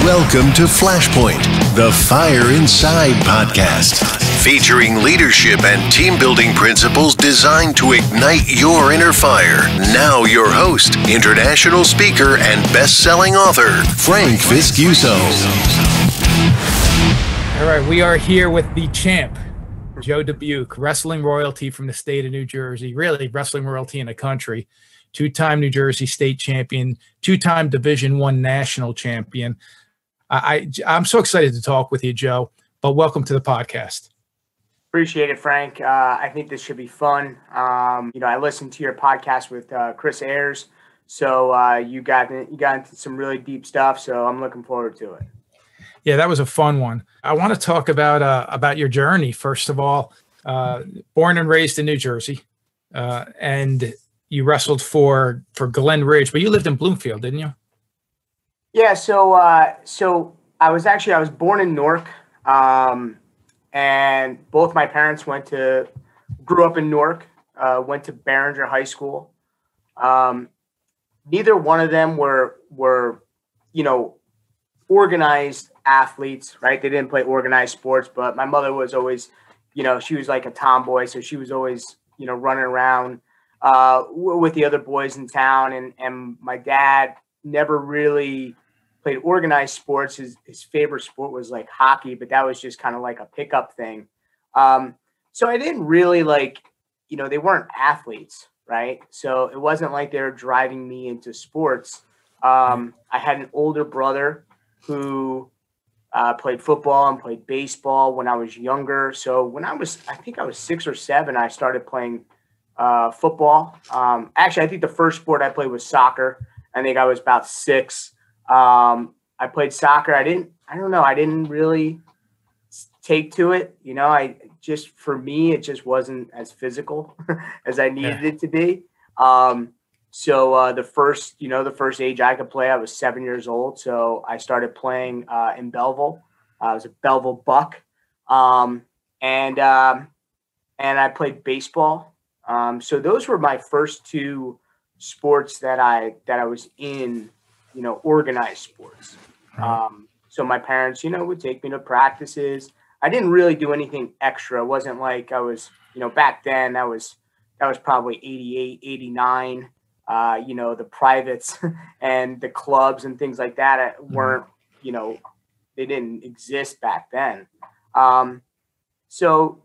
Welcome to Flashpoint, the Fire Inside podcast, featuring leadership and team-building principles designed to ignite your inner fire. Now your host, international speaker and best-selling author, Frank Viscuso. All right, we are here with the champ, Joe Dubuque, wrestling royalty from the state of New Jersey, really wrestling royalty in the country, two-time New Jersey state champion, two-time Division I national champion. I'm so excited to talk with you, Joe, but welcome to the podcast. Appreciate it, Frank. I think this should be fun. I listened to your podcast with Chris Ayers, so you got into some really deep stuff, so I'm looking forward to it. Yeah, that was a fun one. I want to talk about your journey. First of all, born and raised in New Jersey, and you wrestled for Glen Ridge, but you lived in Bloomfield, didn't you? Yeah, so I was born in Newark, and both my parents grew up in Newark, went to Barringer High School. Neither one of them were organized athletes, right? They didn't play organized sports, but my mother was always, she was like a tomboy, so she was always, running around with the other boys in town, and my dad never really played organized sports. His favorite sport was like hockey, but that was just kind of like a pickup thing. So I didn't really they weren't athletes, right? So it wasn't like they were driving me into sports. I had an older brother who played football and played baseball when I was younger. So when I think I was 6 or 7, I started playing football. Actually, I think the first sport I played was soccer. I think I was about 6. I played soccer. I didn't really take to it. For me, it just wasn't as physical as I needed it to be. So the first age I could play, I was 7 years old. So I started playing in Belleville. I was a Belleville Buck. And I played baseball. So those were my first two sports that I was in, organized sports. So my parents, would take me to practices. I didn't really do anything extra. It wasn't like I was, back then that was probably 88, 89. The privates and the clubs and things like that weren't, they didn't exist back then. So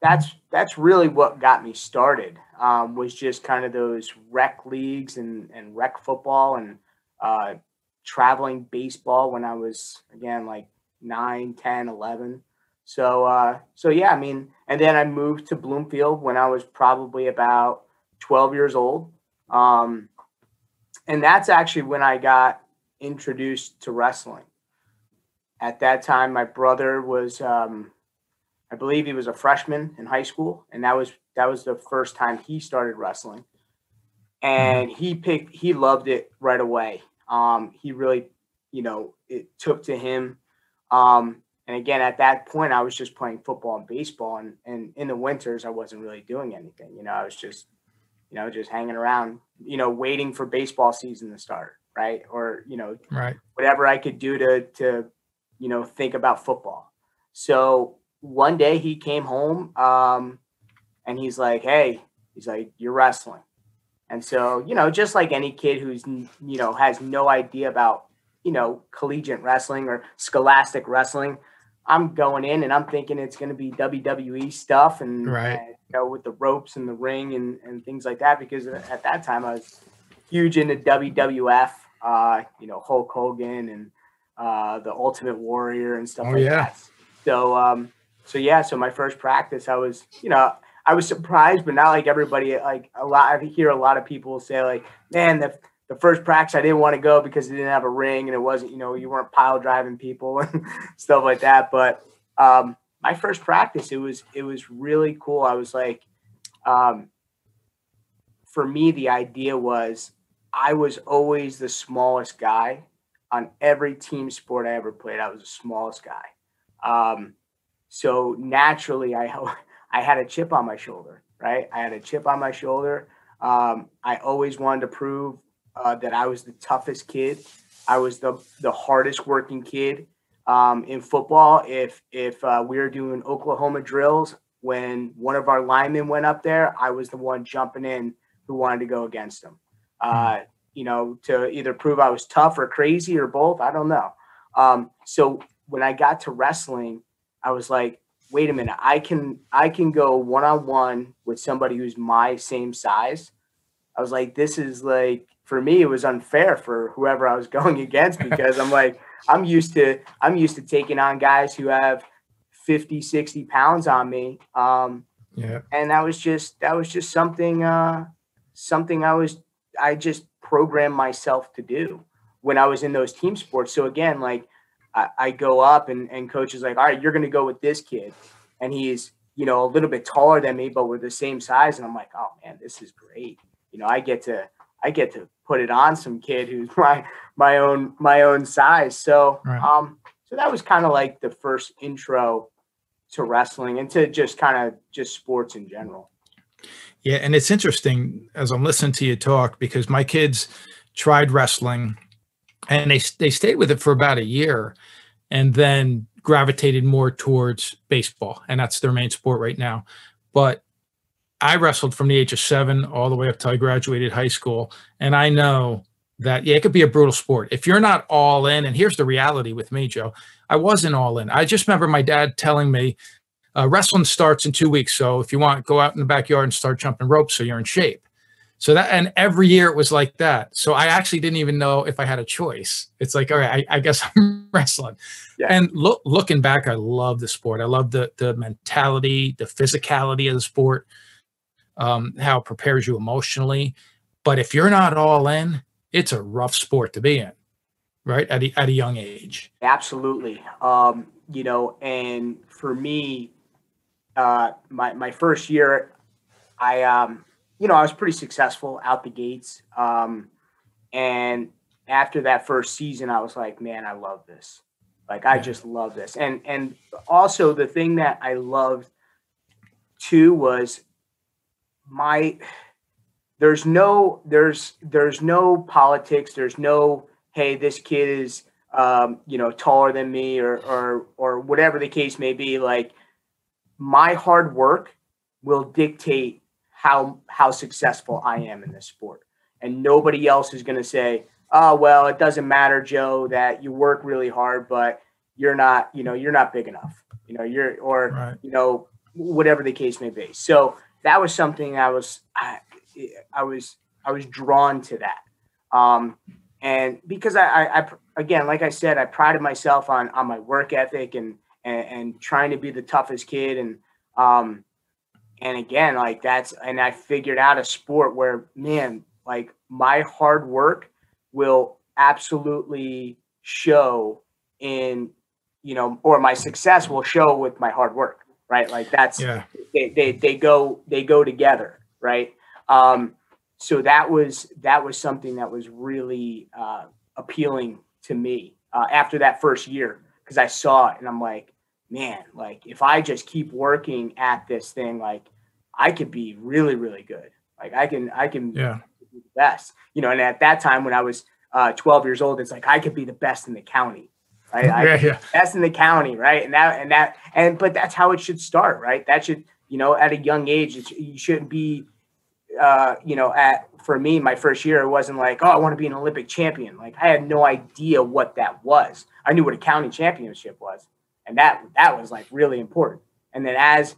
that's really what got me started, was just kind of those rec leagues and rec football and traveling baseball when I was, again, like 9, 10, 11. So yeah, and then I moved to Bloomfield when I was probably about 12 years old. And that's actually when I got introduced to wrestling. At that time, my brother was, I believe he was a freshman in high school, and that was the first time he started wrestling. And he loved it right away. He really, it took to him. And again, at that point, I was just playing football and baseball, and in the winters, I wasn't really doing anything. I was just, just hanging around, waiting for baseball season to start, right? Or, right, whatever I could do to think about football. So one day he came home, and he's like, "Hey," "you're wrestling." And so, just like any kid who's, has no idea about, collegiate wrestling or scholastic wrestling, I'm going in and I'm thinking it's going to be WWE stuff and, right. With the ropes and the ring and things like that, because at that time I was huge into WWF, Hulk Hogan and the Ultimate Warrior and stuff that. So my first practice, I was surprised, but not like everybody. I hear a lot of people say, like, man, the first practice I didn't want to go because it didn't have a ring and it wasn't, you weren't pile driving people and stuff like that. But my first practice, it was really cool. I was like, for me, the idea was I was always the smallest guy on every team sport I ever played. I was the smallest guy. So naturally, I had a chip on my shoulder, right? I had a chip on my shoulder. I always wanted to prove that I was the toughest kid I was the hardest working kid in football. If we were doing Oklahoma drills, when one of our linemen went up there, I was the one jumping in who wanted to go against him. To either prove I was tough or crazy or both. I don't know. So when I got to wrestling, I was like, wait a minute, I can go one-on-one with somebody who's my same size. I was like, this is like, for me, it was unfair for whoever I was going against, because I'm like, I'm used to taking on guys who have 50, 60 pounds on me. And that was just something I just programmed myself to do when I was in those team sports. So again, like I go up and coach is like, all right, you're going to go with this kid. And he's, a little bit taller than me, but we're the same size. And I'm like, oh man, this is great. I get to put it on some kid who's my own size. So, right. So that was kind of like the first intro to wrestling and to just sports in general. Yeah. And it's interesting as I'm listening to you talk, because my kids tried wrestling and they stayed with it for about a year and then gravitated more towards baseball. And that's their main sport right now. But I wrestled from the age of 7 all the way up till I graduated high school. And I know that, it could be a brutal sport. If you're not all in, and here's the reality with me, Joe, I wasn't all in. I just remember my dad telling me, wrestling starts in 2 weeks. So if you want, go out in the backyard and start jumping ropes so you're in shape. So and every year it was like that. So I actually didn't even know if I had a choice. It's like, all right, I guess I'm wrestling. Yeah. And looking back, I love the sport. I love the mentality, the physicality of the sport, how it prepares you emotionally. But if you're not all in, it's a rough sport to be in, right? At a young age. Absolutely. And for me, my first year, I was pretty successful out the gates. And after that first season, I was like, man, I love this. Like, I just love this. And also the thing that I loved too was there's no politics. There's no, hey, this kid is, taller than me or whatever the case may be. Like, my hard work will dictate how successful I am in this sport. And nobody else is going to say, oh, well, it doesn't matter, Joe, that you work really hard, but you're not big enough, whatever the case may be. So that was something I was drawn to that. And because I again, like I said, I prided myself on my work ethic and trying to be the toughest kid. And again, like and I figured out a sport where, man, like my hard work will absolutely show in, or my success will show with my hard work, right? Like they go together, right? So that was something that was really appealing to me after that first year, because I saw it and I'm like, man, like if I just keep working at this thing, like I could be really, really good. Like I can be the best, and at that time when I was 12 years old, it's like, I could be the best in the county, right? Best in the county. Right. But that's how it should start, right? That should, at a young age, you shouldn't be, for me, my first year, it wasn't like, oh, I want to be an Olympic champion. Like I had no idea what that was. I knew what a county championship was. And that was like really important. And then as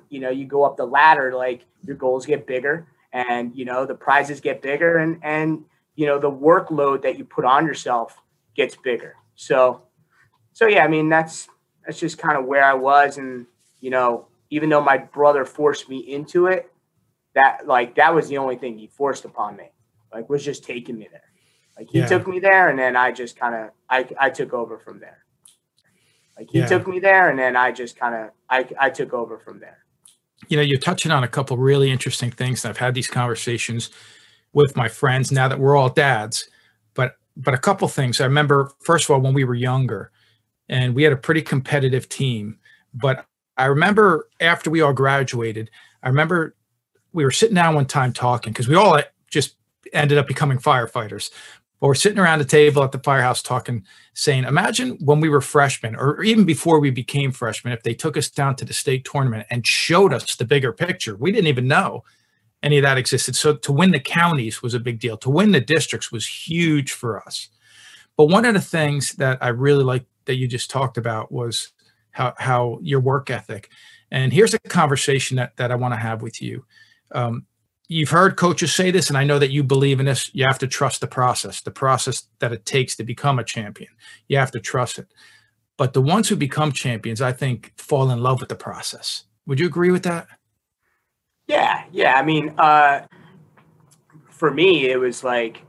you go up the ladder, like your goals get bigger and, the prizes get bigger and the workload that you put on yourself gets bigger. So yeah, I mean, that's just kind of where I was. And, even though my brother forced me into it, that was the only thing he forced upon me, like was just taking me there. Like he took me there and then I just I took over from there. Like he took me there and then I just I took over from there. You're touching on a couple really interesting things. I've had these conversations with my friends now that we're all dads, but a couple things. I remember, first of all, when we were younger and we had a pretty competitive team, but I remember after we all graduated, I remember we were sitting down one time talking because we all just ended up becoming firefighters. Well, we're sitting around the table at the firehouse talking, saying, imagine when we were freshmen, or even before we became freshmen, if they took us down to the state tournament and showed us the bigger picture. We didn't even know any of that existed. So to win the counties was a big deal. To win the districts was huge for us. But one of the things that I really liked that you just talked about was how your work ethic. And here's a conversation that I want to have with you. You've heard coaches say this, and I know that you believe in this. You have to trust the process that it takes to become a champion. You have to trust it. But the ones who become champions, I think, fall in love with the process. Would you agree with that? Yeah. I mean, for me, it was like,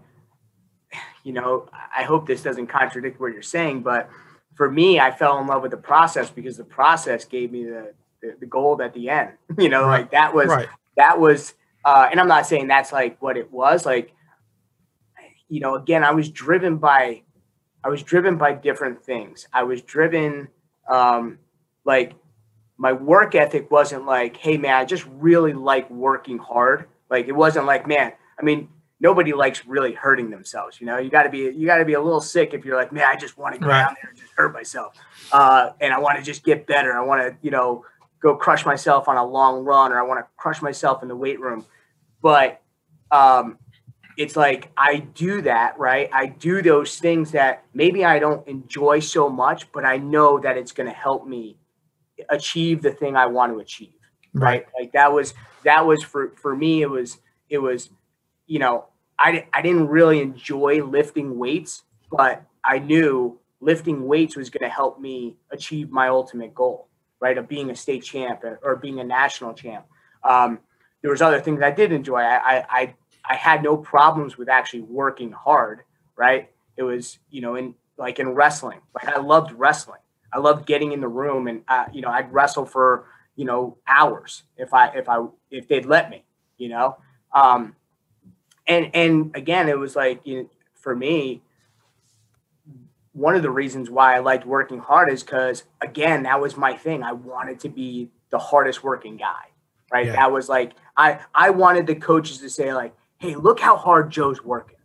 I hope this doesn't contradict what you're saying, but for me, I fell in love with the process because the process gave me the gold at the end. Like that was. And I'm not saying that's like what it was like, again, I was driven by different things. I was driven, like my work ethic wasn't like, hey man, I just really like working hard. Like it wasn't like, man, I mean, nobody likes really hurting themselves. You gotta be a little sick if you're like, man, I just want to go down there and just hurt myself. And I want to just get better. I want to, go crush myself on a long run, or I want to crush myself in the weight room. But it's like I do that, right? I do those things that maybe I don't enjoy so much, but I know that it's going to help me achieve the thing I want to achieve, right? Like that was for me. It was I didn't really enjoy lifting weights, but I knew lifting weights was going to help me achieve my ultimate goal, right? Of being a state champ or being a national champ. There was other things I did enjoy. I had no problems with actually working hard, right? It was, in wrestling, like I loved wrestling. I loved getting in the room and, I'd wrestle for, hours if they'd let me, and again, it was like, for me, one of the reasons why I liked working hard is because, again, that was my thing. I wanted to be the hardest working guy. Right. Yeah. That was like, I wanted the coaches to say like, hey, look how hard Joe's working.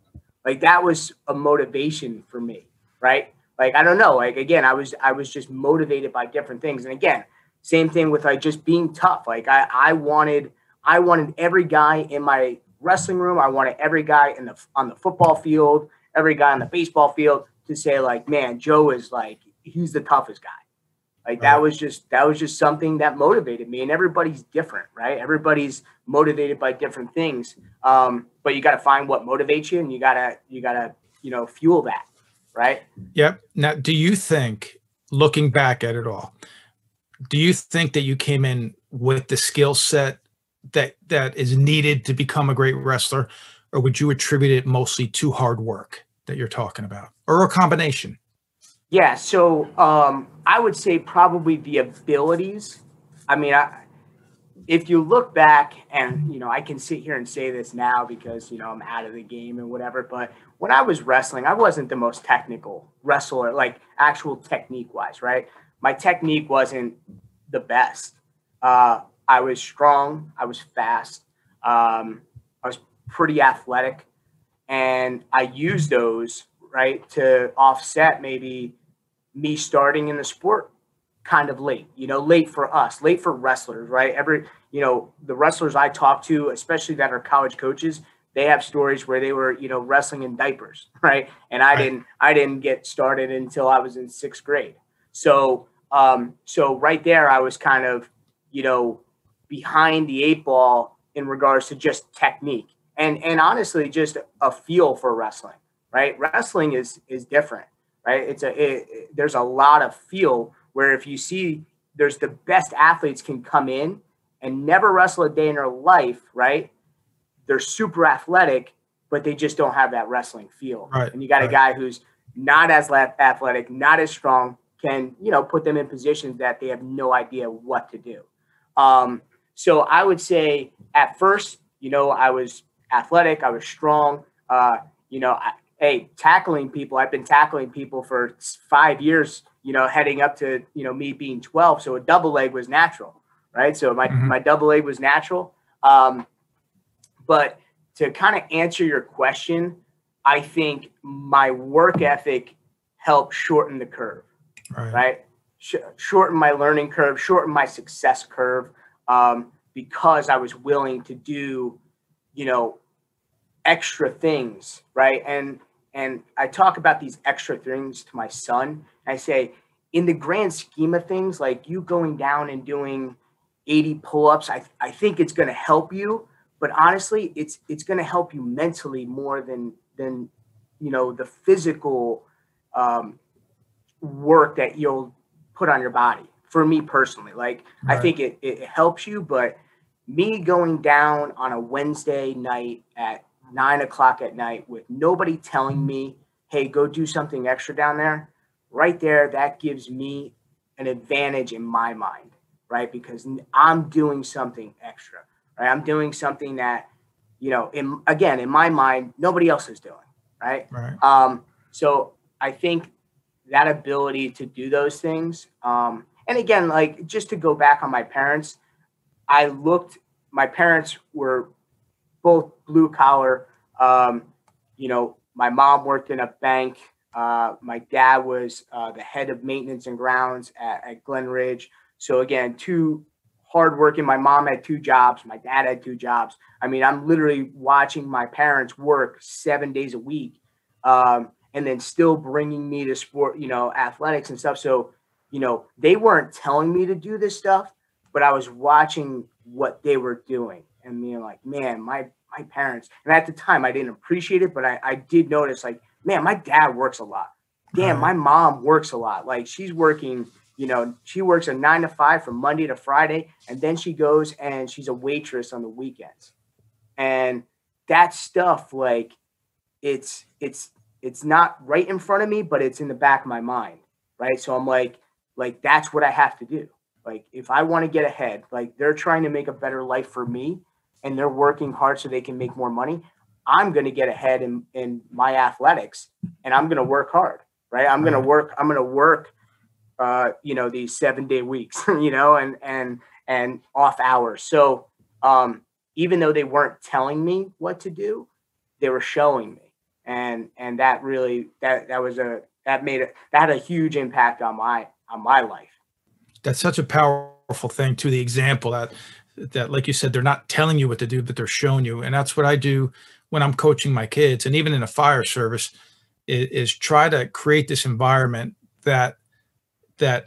Like that was a motivation for me. Right. Like, I don't know. Like, again, I was just motivated by different things. And again, same thing with like just being tough. Like I wanted every guy in my wrestling room. I wanted every guy on the football field, every guy on the baseball field to say like, man, Joe is like, he's the toughest guy. Like that was just something that motivated me, and everybody's different, right? Everybody's motivated by different things. But you got to find what motivates you, and you gotta, fuel that. Right. Yep. Now, do you think, looking back at it all, do you think that you came in with the skill set that is needed to become a great wrestler, or would you attribute it mostly to hard work that you're talking about, or a combination? Yeah. So I would say probably the abilities. I mean, if you look back and, I can sit here and say this now because, I'm out of the game and whatever, but when I was wrestling, I wasn't the most technical wrestler, like actual technique wise, right? My technique wasn't the best. I was strong. I was fast. I was pretty athletic, and I used those, right, to offset maybe me starting in the sport kind of late, late for us, late for wrestlers, right? The wrestlers I talk to, especially that are college coaches, they have stories where they were, wrestling in diapers, right? And I didn't get started until I was in 6th grade. So right there, I was kind of, behind the 8 ball in regards to just technique and honestly, just a feel for wrestling, right? Wrestling is different. Right. There's a lot of feel where if you see there's the best athletes can come in and never wrestle a day in their life. Right. They're super athletic, but they just don't have that wrestling feel. Right. And you got a guy who's not as athletic, not as strong, can, put them in positions that they have no idea what to do. So I would say at first, I was athletic. I was strong. Tackling people, I've been tackling people for 5 years, heading up to, me being 12. So a double leg was natural, right? So my double leg was natural. But to kind of answer your question, I think my work ethic helped shorten the curve, right? Shorten my learning curve, shorten my success curve, because I was willing to do, extra things, right? And I talk about these extra things to my son. I say, in the grand scheme of things, like you going down and doing 80 pull-ups, I think it's going to help you. But honestly, it's going to help you mentally more than the physical work that you'll put on your body. For me personally, like I think it helps you. But me going down on a Wednesday night at 9 o'clock at night with nobody telling me, hey, go do something extra down there, right there, that gives me an advantage in my mind, right? Because I'm doing something extra, right? I'm doing something that, in my mind, nobody else is doing, right? So I think that ability to do those things, and again, like just to go back on my parents, my parents were both blue collar. My mom worked in a bank. My dad was the head of maintenance and grounds at Glen Ridge. So again, two hardworking. My mom had 2 jobs. My dad had 2 jobs. I mean, I'm literally watching my parents work 7 days a week, and then still bringing me to sport, athletics and stuff. So, they weren't telling me to do this stuff, but I was watching what they were doing and being like, man, my parents, and at the time I didn't appreciate it, but I did notice, like, man, my dad works a lot. Damn, my mom works a lot. Like she's working, she works a 9 to 5 from Monday to Friday. And then she goes and she's a waitress on the weekends. And that stuff, like it's not right in front of me, but it's in the back of my mind. Right. So I'm like, that's what I have to do. Like, if I want to get ahead, like they're trying to make a better life for me and they're working hard so they can make more money, I'm going to get ahead in my athletics and I'm going to work hard, right? I'm going to work, these 7-day weeks, and off hours. So even though they weren't telling me what to do, they were showing me. And that really, that had a huge impact on my life. That's such a powerful thing too. The example that, like you said, they're not telling you what to do, but they're showing you. And that's what I do when I'm coaching my kids. And even in a fire service is try to create this environment that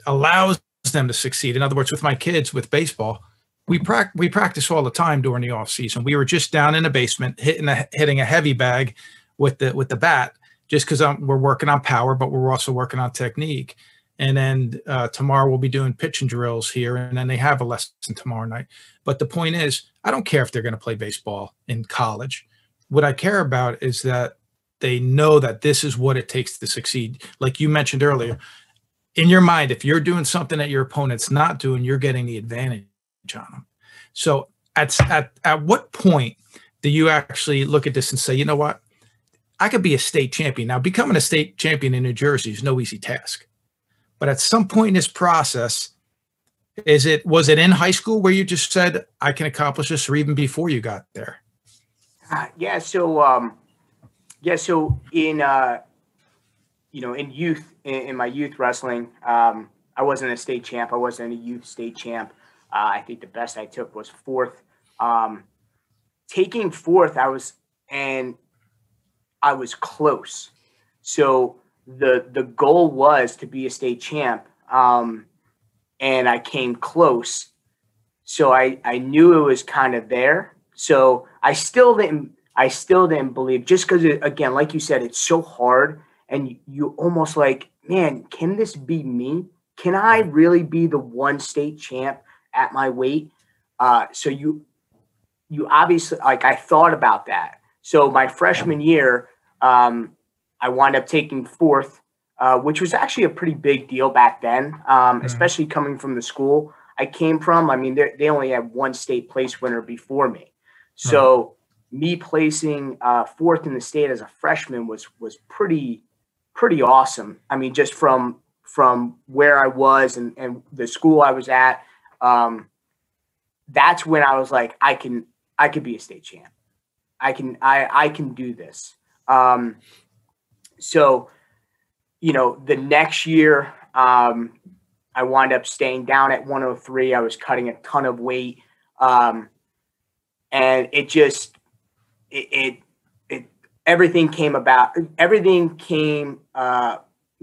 allows them to succeed. In other words, with my kids, with baseball, we practice all the time during the off season. We were just down in the basement hitting a heavy bag with the bat, just because we're working on power, but we're also working on technique. And then tomorrow we'll be doing pitching drills here, and then they have a lesson tomorrow night. But the point is, I don't care if they're going to play baseball in college. What I care about is that they know that this is what it takes to succeed. Like you mentioned earlier, in your mind, if you're doing something that your opponent's not doing, you're getting the advantage on them. So at what point do you actually look at this and say, you know what, I could be a state champion? Now, becoming a state champion in New Jersey is no easy task. But at some point in this process, was it in high school where you just said, I can accomplish this, or even before you got there? So in in my youth wrestling, I wasn't a state champ. I wasn't a youth state champ. I think the best I took was 4th. Taking 4th, I was close. So the goal was to be a state champ, and I came close. So I knew it was kind of there. So I still didn't believe, just because, again, like you said, it's so hard, and you almost like, man, can this be me? Can I really be the one state champ at my weight? So you obviously, like, I thought about that. So my freshman year, I wound up taking 4th, which was actually a pretty big deal back then, especially coming from the school I came from. I mean, they only had 1 state place winner before me. So me placing 4th in the state as a freshman was pretty awesome. I mean, just from where I was and the school I was at, that's when I was like, I could be a state champ. I can do this. So, the next year, I wound up staying down at 103. I was cutting a ton of weight. And everything came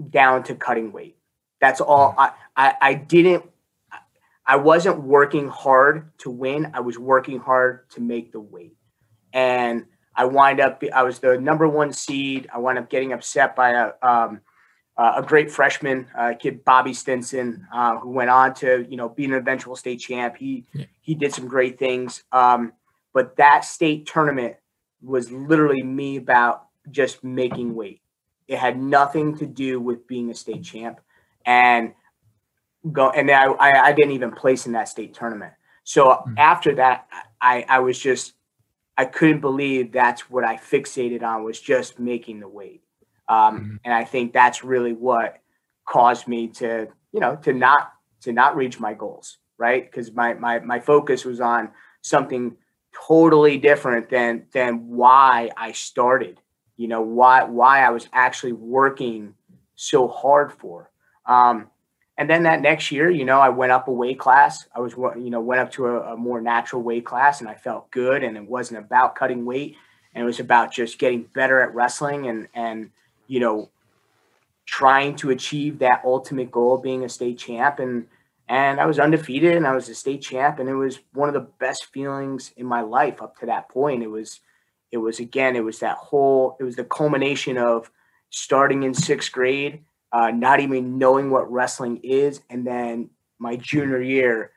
down to cutting weight. That's all. I wasn't working hard to win. I was working hard to make the weight. And I was the number 1 seed. I wound up getting upset by a great freshman kid, Bobby Stinson, who went on to, be an eventual state champ. He did some great things. But that state tournament was literally me about just making weight. It had nothing to do with being a state champ. And I didn't even place in that state tournament. So after that, I couldn't believe that's what I fixated on, was just making the weight. And I think that's really what caused me to not reach my goals, right? Because my focus was on something totally different than why I started, why I was actually working so hard for. And then that next year, I went up a weight class. I went up to a more natural weight class, and I felt good. And it wasn't about cutting weight, and it was about just getting better at wrestling and trying to achieve that ultimate goal of being a state champ. And I was undefeated, and I was a state champ, and it was one of the best feelings in my life up to that point. It was the culmination of starting in 6th grade, not even knowing what wrestling is. And then my junior year,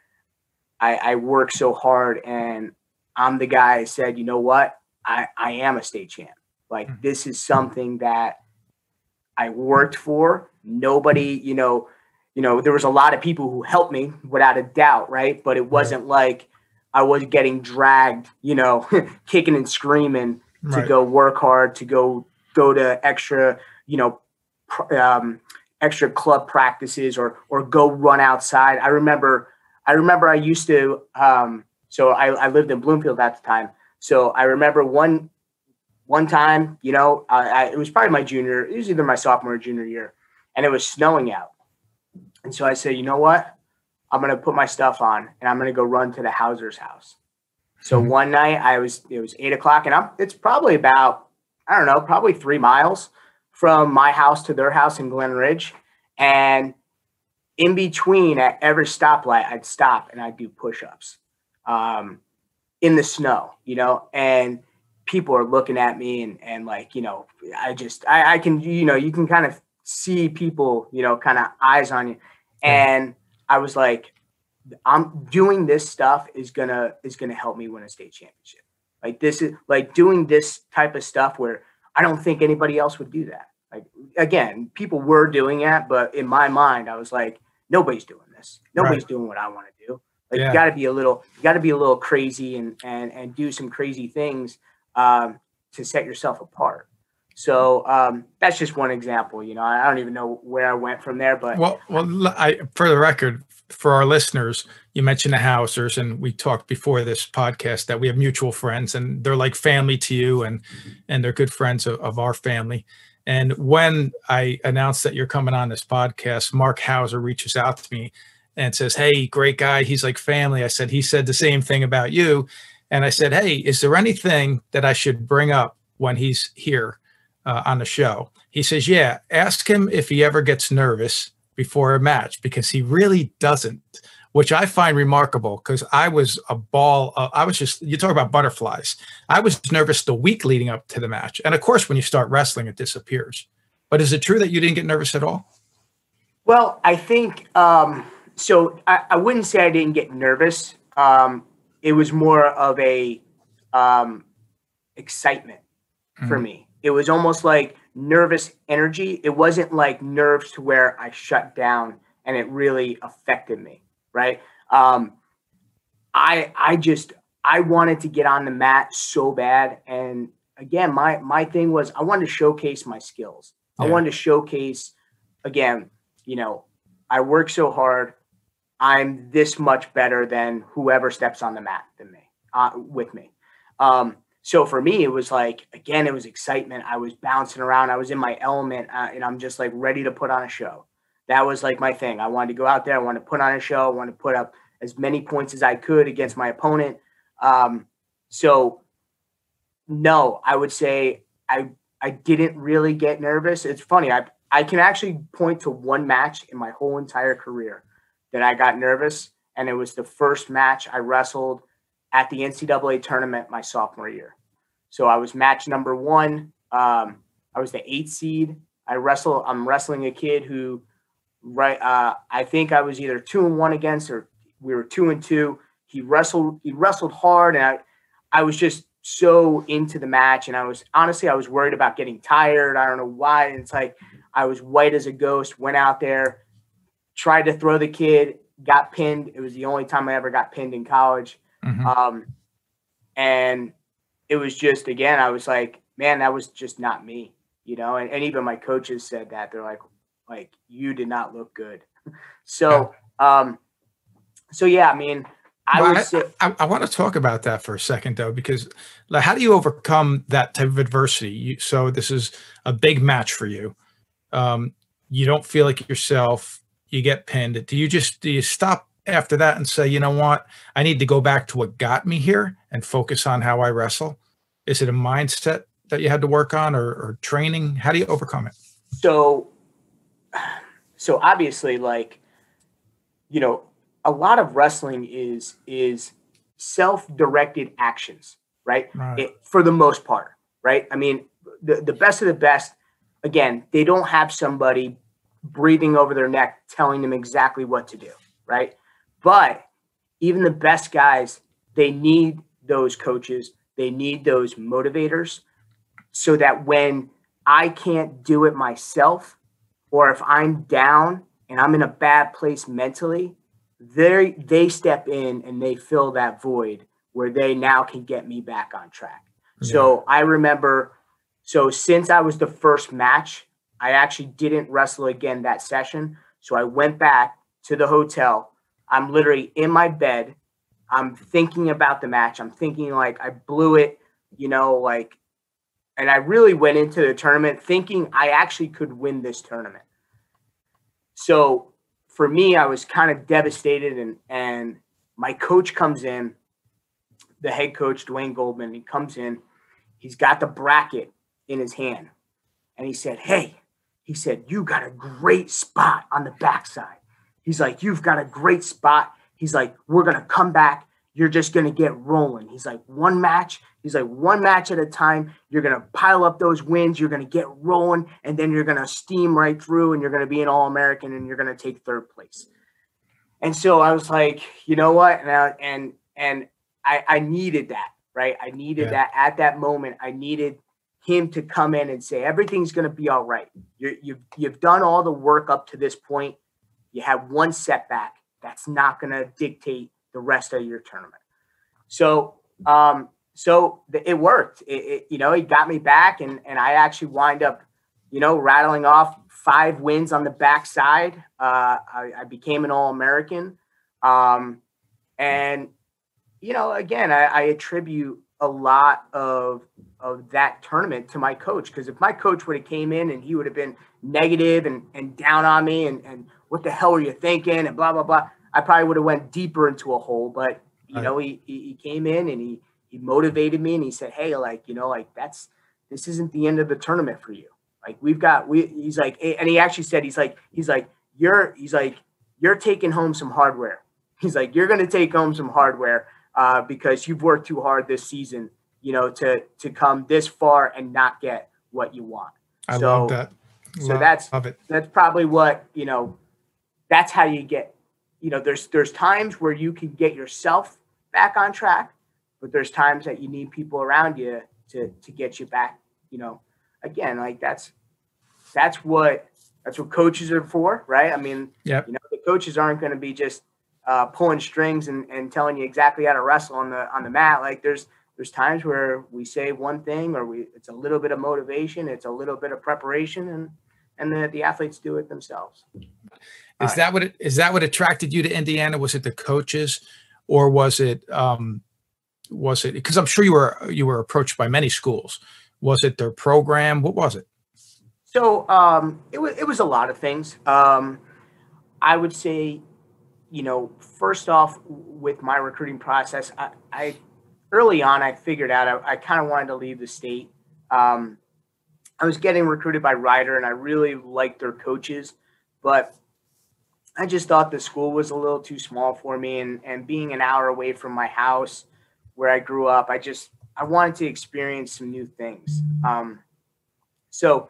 I worked so hard, and I'm the guy who said, you know what, I am a state champ. Like, this is something that I worked for. Nobody, there was a lot of people who helped me without a doubt. Right. But it wasn't like I was getting dragged, kicking and screaming to go work hard, to go to extra, extra club practices or go run outside. I remember I used to, so I lived in Bloomfield at the time. So I remember one time, it was probably it was either my sophomore or junior year, and it was snowing out. And so I said, you know what, I'm going to put my stuff on, and I'm going to go run to the Hauser's house. So one night it was 8:00, and it's probably about, I don't know, probably 3 miles from my house to their house in Glen Ridge. And in between, at every stoplight, I'd stop and I'd do push-ups in the snow, and people are looking at me and like, I can, you can kind of see people, kind of eyes on you. And I was like, I'm doing this stuff is gonna help me win a state championship. Like, this is like doing this type of stuff where I don't think anybody else would do that. Like, again, people were doing it, but in my mind, I was like, nobody's doing this. Nobody's doing what I want to do. Like, you got to be a little crazy and do some crazy things to set yourself apart. So that's just one example. I don't even know where I went from there, but for the record, for our listeners, you mentioned the Hausers, and we talked before this podcast that we have mutual friends, and they're like family to you, and they're good friends of our family. And when I announced that you're coming on this podcast, Mark Hauser reaches out to me and says, "Hey, great guy. He's like family." I said, he said the same thing about you. And I said, "Hey, is there anything that I should bring up when he's here on the show?" He says, "Yeah, ask him if he ever gets nervous before a match, because he really doesn't," which I find remarkable, because I was a ball. You talk about butterflies. I was nervous the week leading up to the match. And of course, when you start wrestling, it disappears. But is it true that you didn't get nervous at all? Well, I think, so I wouldn't say I didn't get nervous. It was more of a excitement for me. It was almost like nervous energy. It wasn't like nerves to where I shut down and it really affected me. Right. I wanted to get on the mat so bad. And again, my thing was, I wanted to showcase my skills. Yeah. I wanted to showcase, again, I work so hard. I'm this much better than whoever steps on the mat than me, with me. So for me, it was like, again, it was excitement. I was bouncing around. I was in my element, and I'm just like ready to put on a show. That was like my thing. I wanted to go out there. I wanted to put on a show. I wanted to put up as many points as I could against my opponent. So no, I would say I didn't really get nervous. It's funny. I can actually point to one match in my whole entire career that I got nervous, and it was the first match I wrestled at the NCAA tournament my sophomore year. So I was match number 1. I was the 8th seed. I'm wrestling a kid who, I think I was either 2-1 against, or we were 2-2. He wrestled hard, and I was just so into the match. And I was worried about getting tired. I don't know why. And it's like, I was white as a ghost, went out there, tried to throw the kid, got pinned. It was the only time I ever got pinned in college. Mm-hmm. And it was just, again, I was like, man, that was just not me, and even my coaches said that. They're like, you did not look good. So, yeah, I mean, I want to talk about that for a second, though, because how do you overcome that type of adversity? So this is a big match for you. You don't feel like yourself. You get pinned. Do you stop after that and say, you know what, I need to go back to what got me here and focus on how I wrestle? Is it a mindset that you had to work on, or training? How do you overcome it? So obviously, like, a lot of wrestling is self-directed actions, right? For the most part, right? I mean, the best of the best, again, they don't have somebody breathing over their neck telling them exactly what to do, right? But even the best guys, they need those coaches. They need those motivators, so that when I can't do it myself, or if I'm down and I'm in a bad place mentally, they step in and they fill that void where they now can get me back on track. Yeah. So I remember, since I was the first match, I actually didn't wrestle again that session. So I went back to the hotel. I'm literally in my bed. I'm thinking about the match. I'm thinking like I blew it, and I really went into the tournament thinking I actually could win this tournament. So for me, I was kind of devastated, and my coach comes in, the head coach, Dwayne Goldman. He comes in, he's got the bracket in his hand, and he said, "Hey," he said, "you got a great spot on the backside." He's like, "You've got a great spot." He's like, "We're going to come back. You're just going to get rolling." He's like, one match at a time. You're going to pile up those wins. You're going to get rolling, and then you're going to steam right through, and you're going to be an All-American, and you're going to take 3rd place. And so I was like, you know what? And I needed that, right? I needed that at that moment. I needed him to come in and say, everything's going to be all right. You've done all the work up to this point. You have one setback. That's not going to dictate the rest of your tournament. So it worked. It got me back, and I actually wind up, rattling off 5 wins on the backside. I became an All-American. And, again, I attribute a lot of that tournament to my coach, because if my coach would have came in and he would have been negative and down on me and what the hell are you thinking and blah, blah, blah, I probably would have went deeper into a hole. But, he came in and he motivated me, and he said, "Hey, this isn't the end of the tournament for you. Like he's like, and he actually said, he's like, you're taking home some hardware. He's like, you're going to take home some hardware because you've worked too hard this season, to come this far and not get what you want." I love that. So that's probably what, that's how you get, there's times where you can get yourself back on track, but there's times that you need people around you to get you back, again, like that's what coaches are for, right? I mean, the coaches aren't going to be just pulling strings and telling you exactly how to wrestle on the mat. Like there's times where we say one thing, or it's a little bit of motivation, it's a little bit of preparation, and the athletes do it themselves. Is that what attracted you to Indiana? Was it the coaches, or was it Was it, because I'm sure you were approached by many schools. Was it their program? What was it? So it was a lot of things. I would say, first off, with my recruiting process, I early on I figured out I kind of wanted to leave the state. I was getting recruited by Ryder, and I really liked their coaches, but I just thought the school was a little too small for me, and being an hour away from my house where I grew up, I wanted to experience some new things. So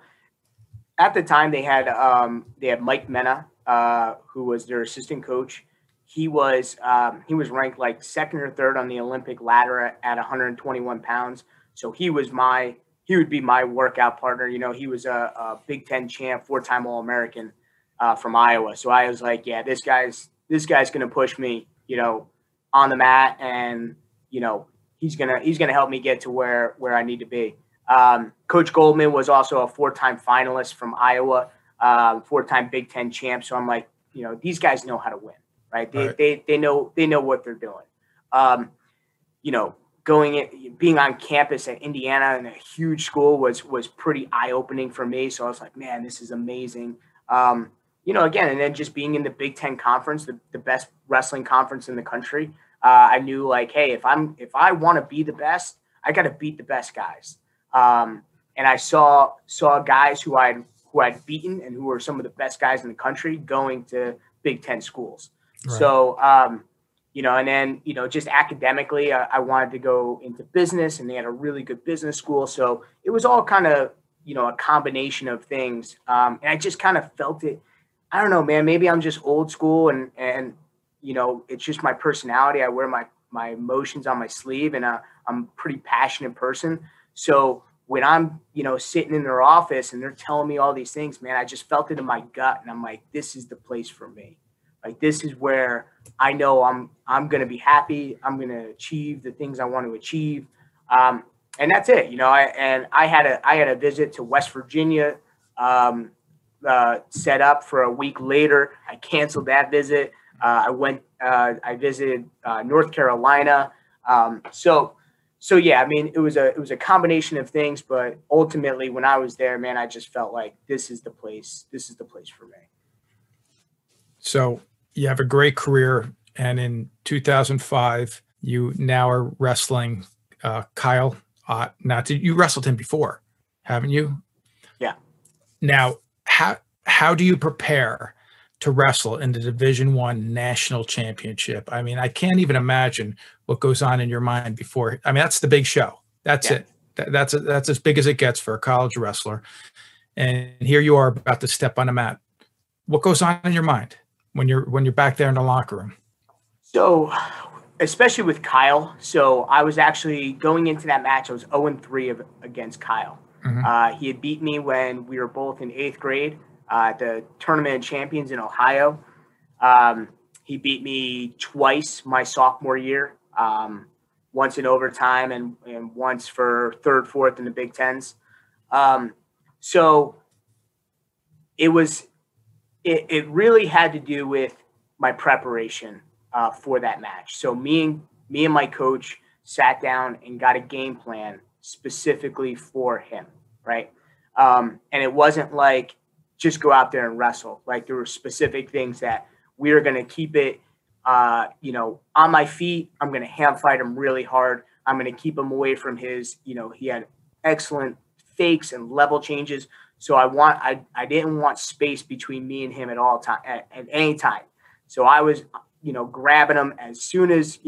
at the time they had Mike Mena, who was their assistant coach. He was ranked like second or third on the Olympic ladder at 121 pounds. So he would be my workout partner. He was a Big Ten champ, 4-time All-American from Iowa. So I was like, yeah, this guy's going to push me, on the mat, and he's gonna help me get to where I need to be. Coach Goldman was also a 4-time finalist from Iowa, 4-time Big Ten champ. So I'm like, these guys know how to win, right? They know what they're doing. Being on campus at Indiana in a huge school was pretty eye-opening for me. So I was like, man, this is amazing. Again, and then just being in the Big Ten conference, the best wrestling conference in the country, I knew like, hey, if I want to be the best, I got to beat the best guys. And I saw guys who I'd beaten and who were some of the best guys in the country going to Big Ten schools. Right. So, and then, just academically, I wanted to go into business, and they had a really good business school. So it was all kind of, a combination of things. And I just kind of felt it. I don't know, man, maybe I'm just old school, and it's just my personality. I wear my emotions on my sleeve, and I'm a pretty passionate person. So when I'm, sitting in their office and they're telling me all these things, man, I just felt it in my gut, and I'm like, this is the place for me. Like, this is where I know I'm going to be happy. I'm going to achieve the things I want to achieve. And that's it. I had a visit to West Virginia set up for a week later. I canceled that visit. I visited North Carolina. So yeah, I mean, it was a combination of things, but ultimately when I was there, man, I just felt like this is the place for me. So you have a great career, and in 2005, you now are wrestling Kyle Ott. Now, you wrestled him before, haven't you? Yeah. Now, how do you prepare to wrestle in the Division I national championship? I mean, I can't even imagine what goes on in your mind before. I mean, that's the big show. That's it. That's as big as it gets for a college wrestler. And here you are about to step on the mat. What goes on in your mind when you're back there in the locker room? So, especially with Kyle. So I was actually going into that match. I was 0-3 against Kyle. Mm-hmm. He had beat me when we were both in 8th grade at the Tournament of Champions in Ohio. He beat me twice my sophomore year, once in overtime and once for 3rd, 4th in the Big Tens. So it really had to do with my preparation for that match. So me and my coach sat down and got a game plan specifically for him, right? And it wasn't like just go out there and wrestle. Like, there were specific things that we were going to keep it, on my feet. I'm going to ham fight him really hard. I'm going to keep him away from his, he had excellent fakes and level changes. So I didn't want space between me and him at all time, at any time. So I was, grabbing him as soon as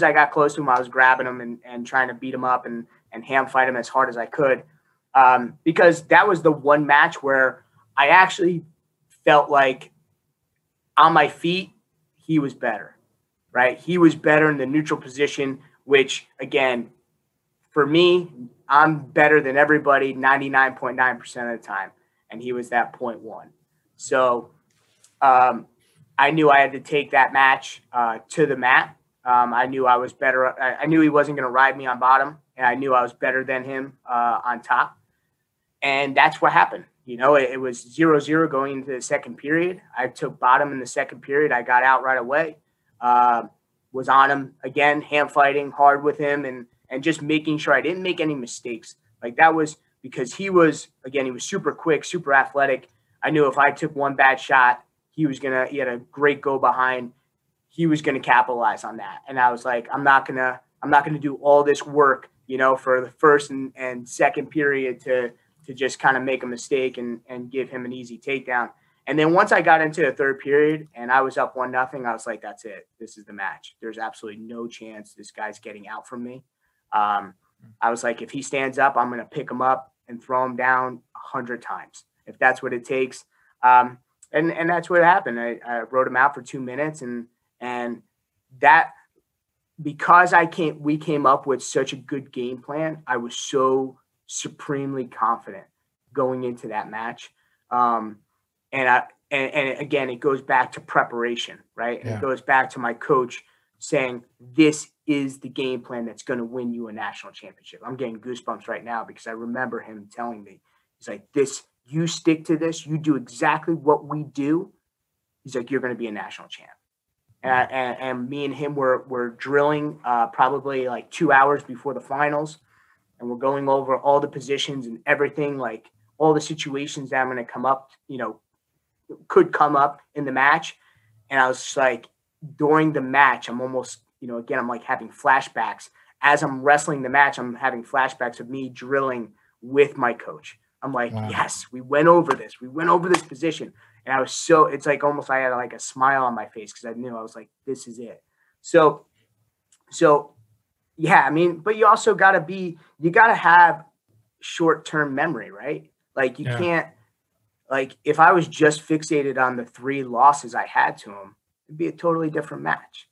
I got close to him, I was grabbing him and trying to beat him up and ham fight him as hard as I could. Because that was the one match where I actually felt like on my feet, he was better, right? He was better in the neutral position, which, again, for me, I'm better than everybody 99.9% of the time. And he was that 0.1. So I knew I had to take that match to the mat. I knew I was better. I knew he wasn't going to ride me on bottom, and I knew I was better than him on top. And that's what happened. It was 0-0 going into the second period. I took bottom in the second period. I got out right away. was on him again, hand fighting hard with him and just making sure I didn't make any mistakes. Like that was because he was super quick, super athletic. I knew if I took one bad shot, he had a great go behind. He was going to capitalize on that. And I was like, I'm not going to do all this work, for the first and second period to just kind of make a mistake and give him an easy takedown. And then once I got into the third period and I was up 1-0, I was like, that's it. This is the match. There's absolutely no chance this guy's getting out from me. I was like, if he stands up, I'm going to pick him up and throw him down 100 times, if that's what it takes. And that's what happened. I wrote him out for 2 minutes and that, because we came up with such a good game plan, I was so supremely confident going into that match. And again, it goes back to preparation, right? And It goes back to my coach saying, this is the game plan that's going to win you a national championship. I'm getting goosebumps right now because I remember him telling me, he's like, you stick to this, you do exactly what we do. He's like, you're going to be a national champ. And me and him were drilling probably like 2 hours before the finals. And we're going over all the positions and everything, like all the situations that I'm going to come up, could come up in the match. And I was just like, during the match, I'm almost, again, I'm like having flashbacks. As I'm wrestling the match, I'm having flashbacks of me drilling with my coach. I'm like, wow. Yes, we went over this. We went over this position. And I was it's like almost I had like a smile on my face because I knew I was like, this is it. So yeah, I mean, but you also got to have short-term memory, right? Like you can't, like if I was just fixated on the 3 losses I had to him, it'd be a totally different match.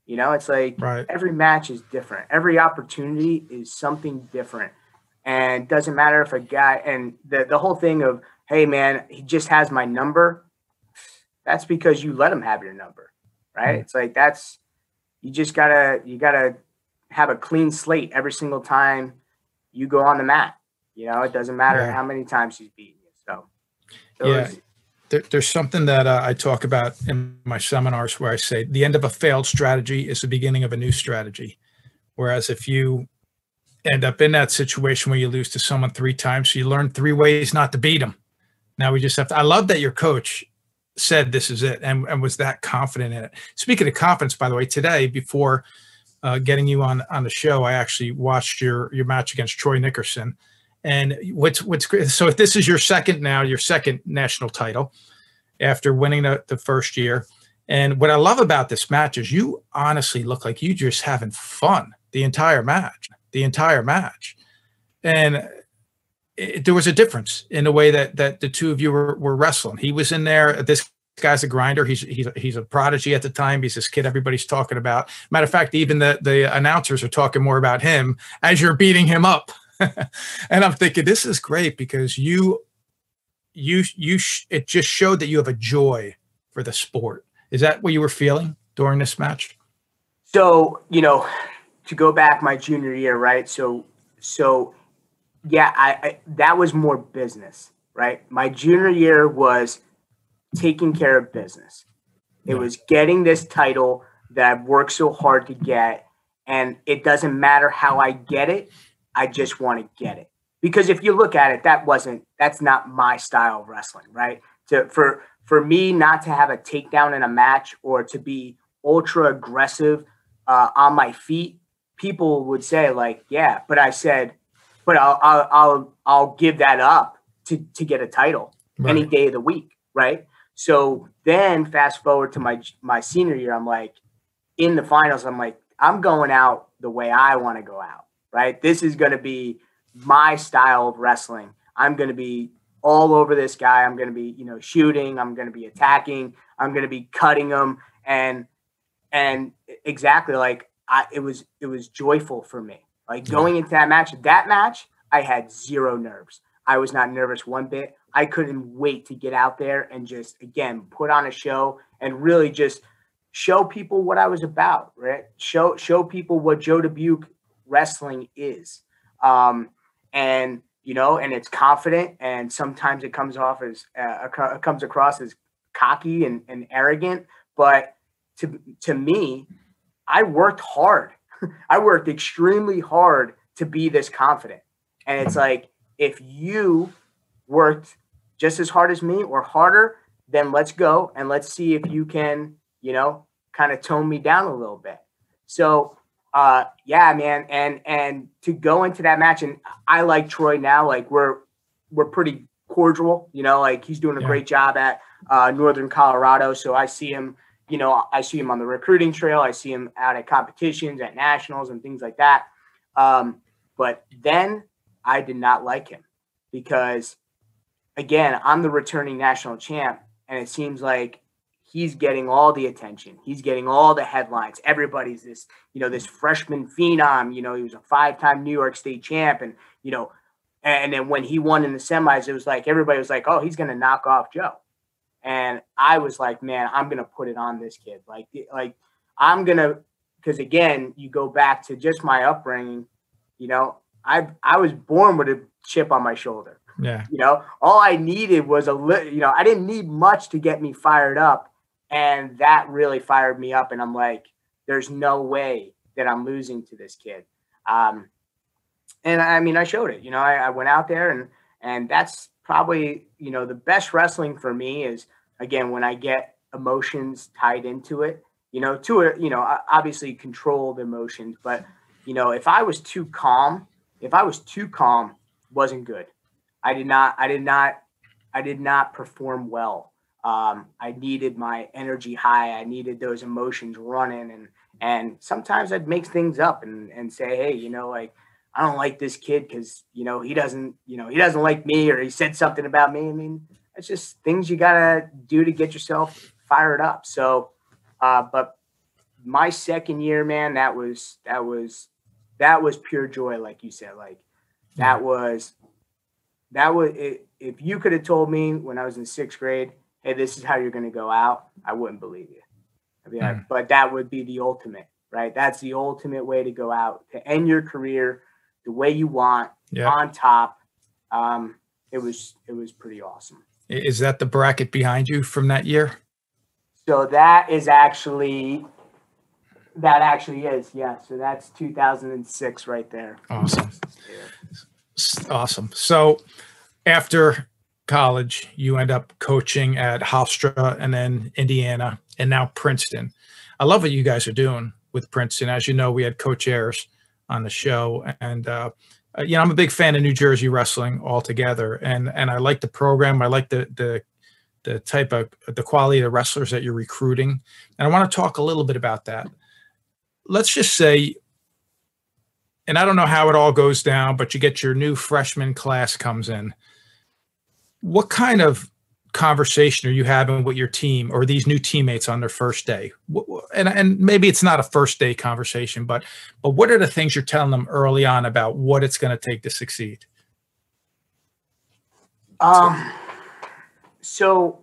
It's like Every match is different. Every opportunity is something different. And it doesn't matter if a guy, and the whole thing of, hey man, he just has my number. That's because you let him have your number, right? It's like, you gotta have a clean slate every single time you go on the mat. It doesn't matter how many times he's beaten you. There's something that I talk about in my seminars where I say the end of a failed strategy is the beginning of a new strategy. Whereas if you end up in that situation where you lose to someone 3 times, so you learn 3 ways not to beat them. Now we just have to, I love that your coach said this is it and was that confident in it. Speaking of confidence, by the way, today, before getting you on the show, I actually watched your match against Troy Nickerson. And what's great, so if this is your second national title after winning the first year. And what I love about this match is you honestly look like you just having fun the entire match. And there was a difference in the way that the two of you were wrestling. He was in there. This guy's a grinder. He's a prodigy at the time. He's this kid everybody's talking about. Matter of fact, even the announcers are talking more about him as you're beating him up. And I'm thinking, this is great because it just showed that you have a joy for the sport. Is that what you were feeling during this match? So, to go back my junior year, right? So yeah, I that was more business, right? My junior year was taking care of business. It was getting this title that I've worked so hard to get. And it doesn't matter how I get it. I just want to get it. Because if you look at it, that's not my style of wrestling, right? For me not to have a takedown in a match or to be ultra aggressive on my feet, people would say like, yeah, but I said, but I'll give that up to get a title any day of the week, right? So then fast forward to my senior year, I'm like, in the finals, I'm like, I'm going out the way I want to go out, right? This is going to be my style of wrestling. I'm going to be all over this guy. I'm going to be, shooting. I'm going to be attacking. I'm going to be cutting him. And exactly like it was joyful for me. Like going into that match, I had zero nerves. I was not nervous one bit. I couldn't wait to get out there and just, again, put on a show and really just show people what I was about, right? Show people what Joe Dubuque wrestling is. And it's confident, and sometimes it comes across as cocky and arrogant. But to me, I worked hard. I worked extremely hard to be this confident. And it's like, if you worked just as hard as me or harder, then let's go and let's see if you can, kind of tone me down a little bit. So, yeah, man. And to go into that match, and I like Troy now, like we're pretty cordial, like he's doing a great job at Northern Colorado. So I see him, I see him on the recruiting trail. I see him out at competitions, at nationals and things like that. But then I did not like him because, again, I'm the returning national champ, and it seems like he's getting all the attention. He's getting all the headlines. Everybody's this, this freshman phenom. He was a 5-time New York State champ, and and then when he won in the semis, it was like everybody was like, "Oh, he's going to knock off Joe." And I was like, man, I'm going to put it on this kid. Like I'm going to, because again, you go back to just my upbringing, I was born with a chip on my shoulder. Yeah. All I needed was I didn't need much to get me fired up. And that really fired me up. And I'm like, there's no way that I'm losing to this kid. And I mean, I showed it, I went out there and that's probably, the best wrestling for me is, again, when I get emotions tied into it, obviously controlled emotions, but, if I was too calm, wasn't good. I did not perform well. I needed my energy high. I needed those emotions running, and sometimes I'd make things up and say, hey, I don't like this kid because, he doesn't like me, or he said something about me. I mean, it's just things you got to do to get yourself fired up. So, but my second year, man, that was pure joy. Like you said, like that was it. If you could have told me when I was in 6th grade, hey, this is how you're going to go out, I wouldn't believe you. I'd be like, but that would be the ultimate, right? That's the ultimate way to go out, to end your career the way you want, on top. It was pretty awesome. Is that the bracket behind you from that year? So that actually is, yeah. So that's 2006 right there. Awesome. Awesome. So after college, you end up coaching at Hofstra and then Indiana and now Princeton. I love what you guys are doing with Princeton. As you know, we had Coach Ayers on the show, and I'm a big fan of New Jersey wrestling altogether, and I like the program. I like the type of the quality of the wrestlers that you're recruiting, and I want to talk a little bit about that. Let's just say, and I don't know how it all goes down, but you get your new freshman class comes in. What kind of conversation are you having with your team or these new teammates on their first day? And maybe it's not a first day conversation, but what are the things you're telling them early on about what it's going to take to succeed? So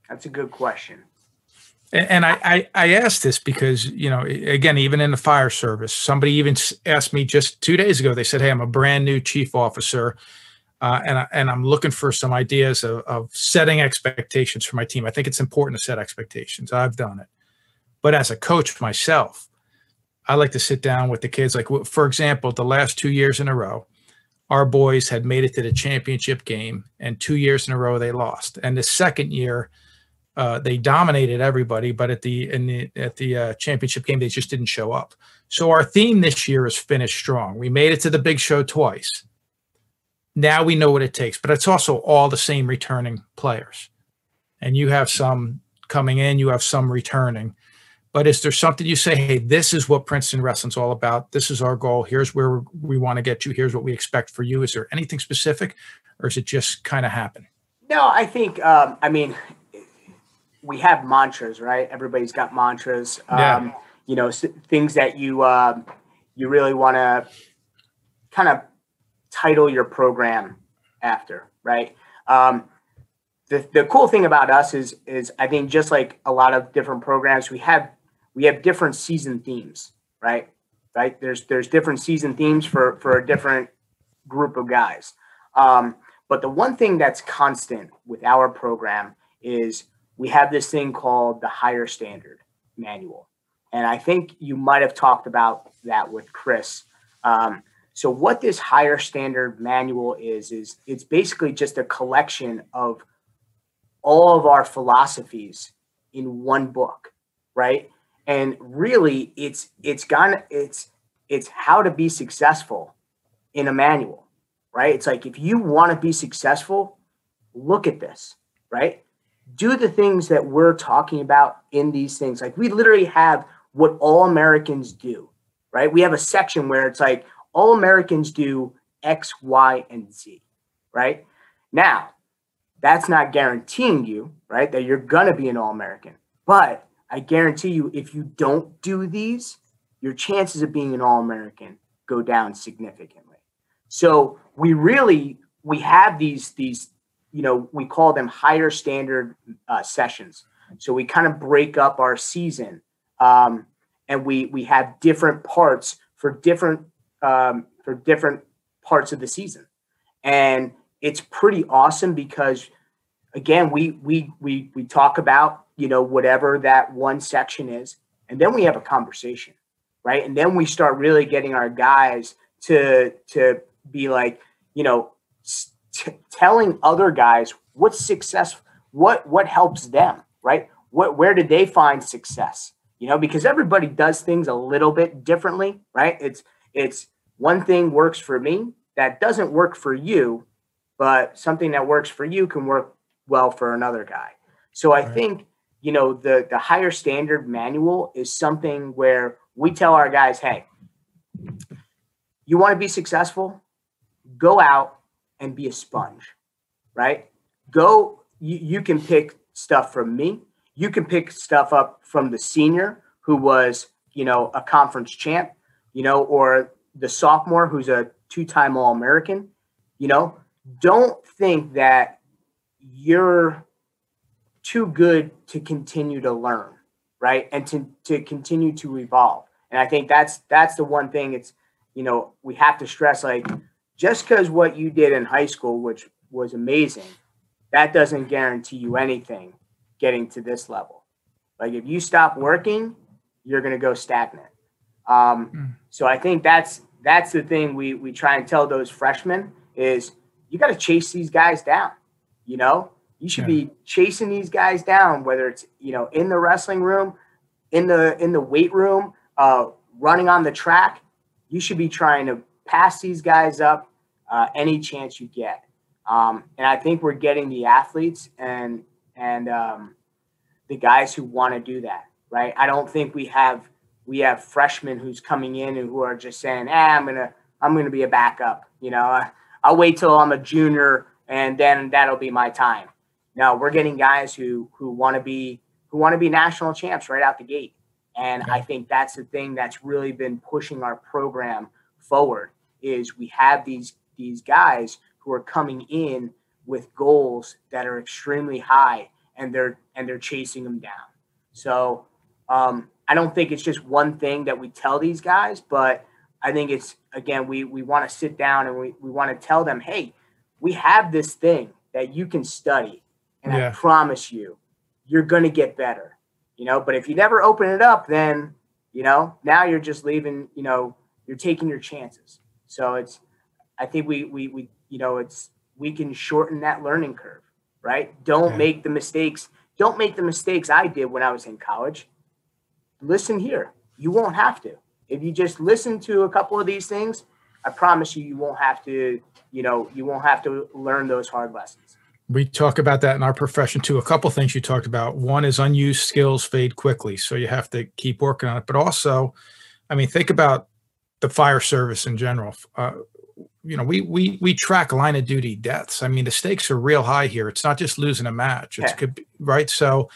that's a good question. And I asked this because, again, even in the fire service, somebody even asked me just 2 days ago, they said, hey, I'm a brand new chief officer. And I'm looking for some ideas of setting expectations for my team. I think it's important to set expectations. I've done it. But as a coach myself, I like to sit down with the kids. Like, for example, the last 2 years in a row, our boys had made it to the championship game, and 2 years in a row they lost. And the second year, they dominated everybody, but at the championship game, they just didn't show up. So our theme this year is finish strong. We made it to the big show twice. Now we know what it takes, but it's also all the same returning players. And you have some coming in, you have some returning. But is there something you say, hey, this is what Princeton Wrestling's all about. This is our goal. Here's where we want to get you. Here's what we expect for you. Is there anything specific, or is it just kind of happen? No, I think, we have mantras, right? Everybody's got mantras, things that you really want to kind of title your program after, right? The cool thing about us is I think just like a lot of different programs, we have different season themes, right? There's different season themes for a different group of guys. But the one thing that's constant with our program is we have this thing called the Higher Standard Manual. And I think you might have talked about that with Chris. So what this Higher Standard Manual is it's basically just a collection of all of our philosophies in one book, right? And really it's how to be successful in a manual, right? It's like, if you want to be successful, look at this, right? Do the things that we're talking about in these things. Like, we literally have what all Americans do, right? We have a section where it's like, all Americans do X, Y, and Z, right? Now, that's not guaranteeing you, right, that you're going to be an All-American. But I guarantee you, if you don't do these, your chances of being an All-American go down significantly. So we have these, we call them higher standard sessions. So we kind of break up our season, and we have different parts for different parts of the season. And it's pretty awesome because, again, we talk about, whatever that one section is, and then we have a conversation, right? And then we start really getting our guys to be like, telling other guys what's success, what helps them, right? Where did they find success? Because everybody does things a little bit differently, right? It's one thing works for me that doesn't work for you, but something that works for you can work well for another guy. So I think, the Higher Standard Manual is something where we tell our guys, hey, you want to be successful? Go out and be a sponge, right? You can pick stuff from me. You can pick stuff up from the senior who was, a conference champ, or the sophomore who's a 2-time All-American. Don't think that you're too good to continue to learn, right? And to continue to evolve. And I think that's the one thing it's, we have to stress, like, just because what you did in high school, which was amazing, that doesn't guarantee you anything getting to this level. Like, if you stop working, you're going to go stagnant. So I think that's the thing we try and tell those freshmen is, you got to chase these guys down. You should be chasing these guys down, whether it's, in the wrestling room, in the weight room, running on the track. You should be trying to pass these guys up any chance you get. And I think we're getting the athletes and the guys who want to do that, right? I don't think we have freshmen who's coming in and who are just saying, I'm gonna be a backup. I'll wait till I'm a junior and then that'll be my time. No, we're getting guys who want to be national champs right out the gate. And I think that's the thing that's really been pushing our program forward, is we have these guys who are coming in with goals that are extremely high, and they're chasing them down. So I don't think it's just one thing that we tell these guys, but I think it's, again, we want to sit down and we want to tell them, hey, we have this thing that you can study, and I promise you, you're going to get better. But if you never open it up, then, now you're just leaving, you're taking your chances. So I think we can shorten that learning curve, right? Don't make the mistakes. Don't make the mistakes I did when I was in college. Listen here. You won't have to. If you just listen to a couple of these things, I promise you won't have to, you won't have to learn those hard lessons. We talk about that in our profession too. A couple things you talked about. One is unused skills fade quickly, so you have to keep working on it. But also, think about the fire service in general. We track line of duty deaths. The stakes are real high here. It's not just losing a match. It's could be, right. So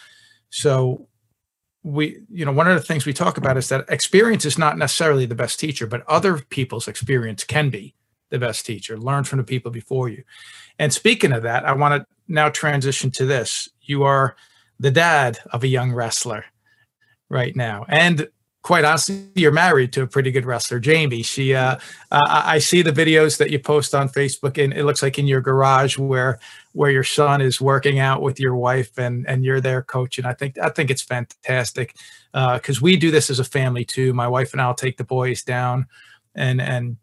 we, one of the things we talk about is that experience is not necessarily the best teacher, but other people's experience can be the best teacher. Learn from the people before you. And speaking of that, I want to now transition to this. You are the dad of a young wrestler right now. And quite honestly, you're married to a pretty good wrestler, Jamie. She, I see the videos that you post on Facebook, and it looks like in your garage where your son is working out with your wife, and you're there coaching. I think it's fantastic, because we do this as a family too. My wife and I'll take the boys down, and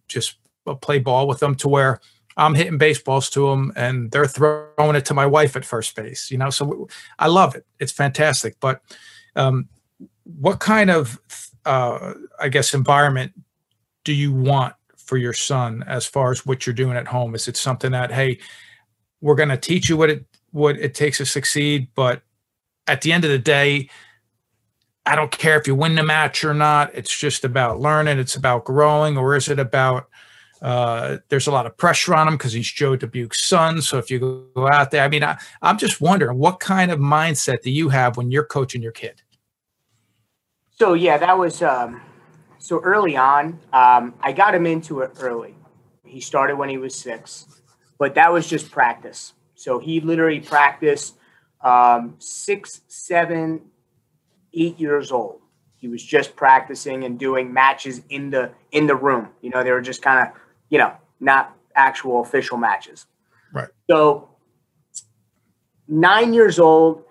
just play ball with them to where I'm hitting baseballs to them, and they're throwing it to my wife at first base. So I love it. It's fantastic, but. What kind of, I guess, environment do you want for your son as far as what you're doing at home? Is it something that, hey, we're going to teach you what it takes to succeed, but at the end of the day, I don't care if you win the match or not. It's just about learning. It's about growing. Or is it about there's a lot of pressure on him because he's Joe Dubuque's son. So if you go out there, I mean, I'm just wondering, what kind of mindset do you have when you're coaching your kid? So yeah, that was so early on. I got him into it early. He started when he was 6, but that was just practice. So he literally practiced 6, 7, 8 years old. He was just practicing and doing matches in the room. They were just kind of not actual official matches. Right. So 9 years old,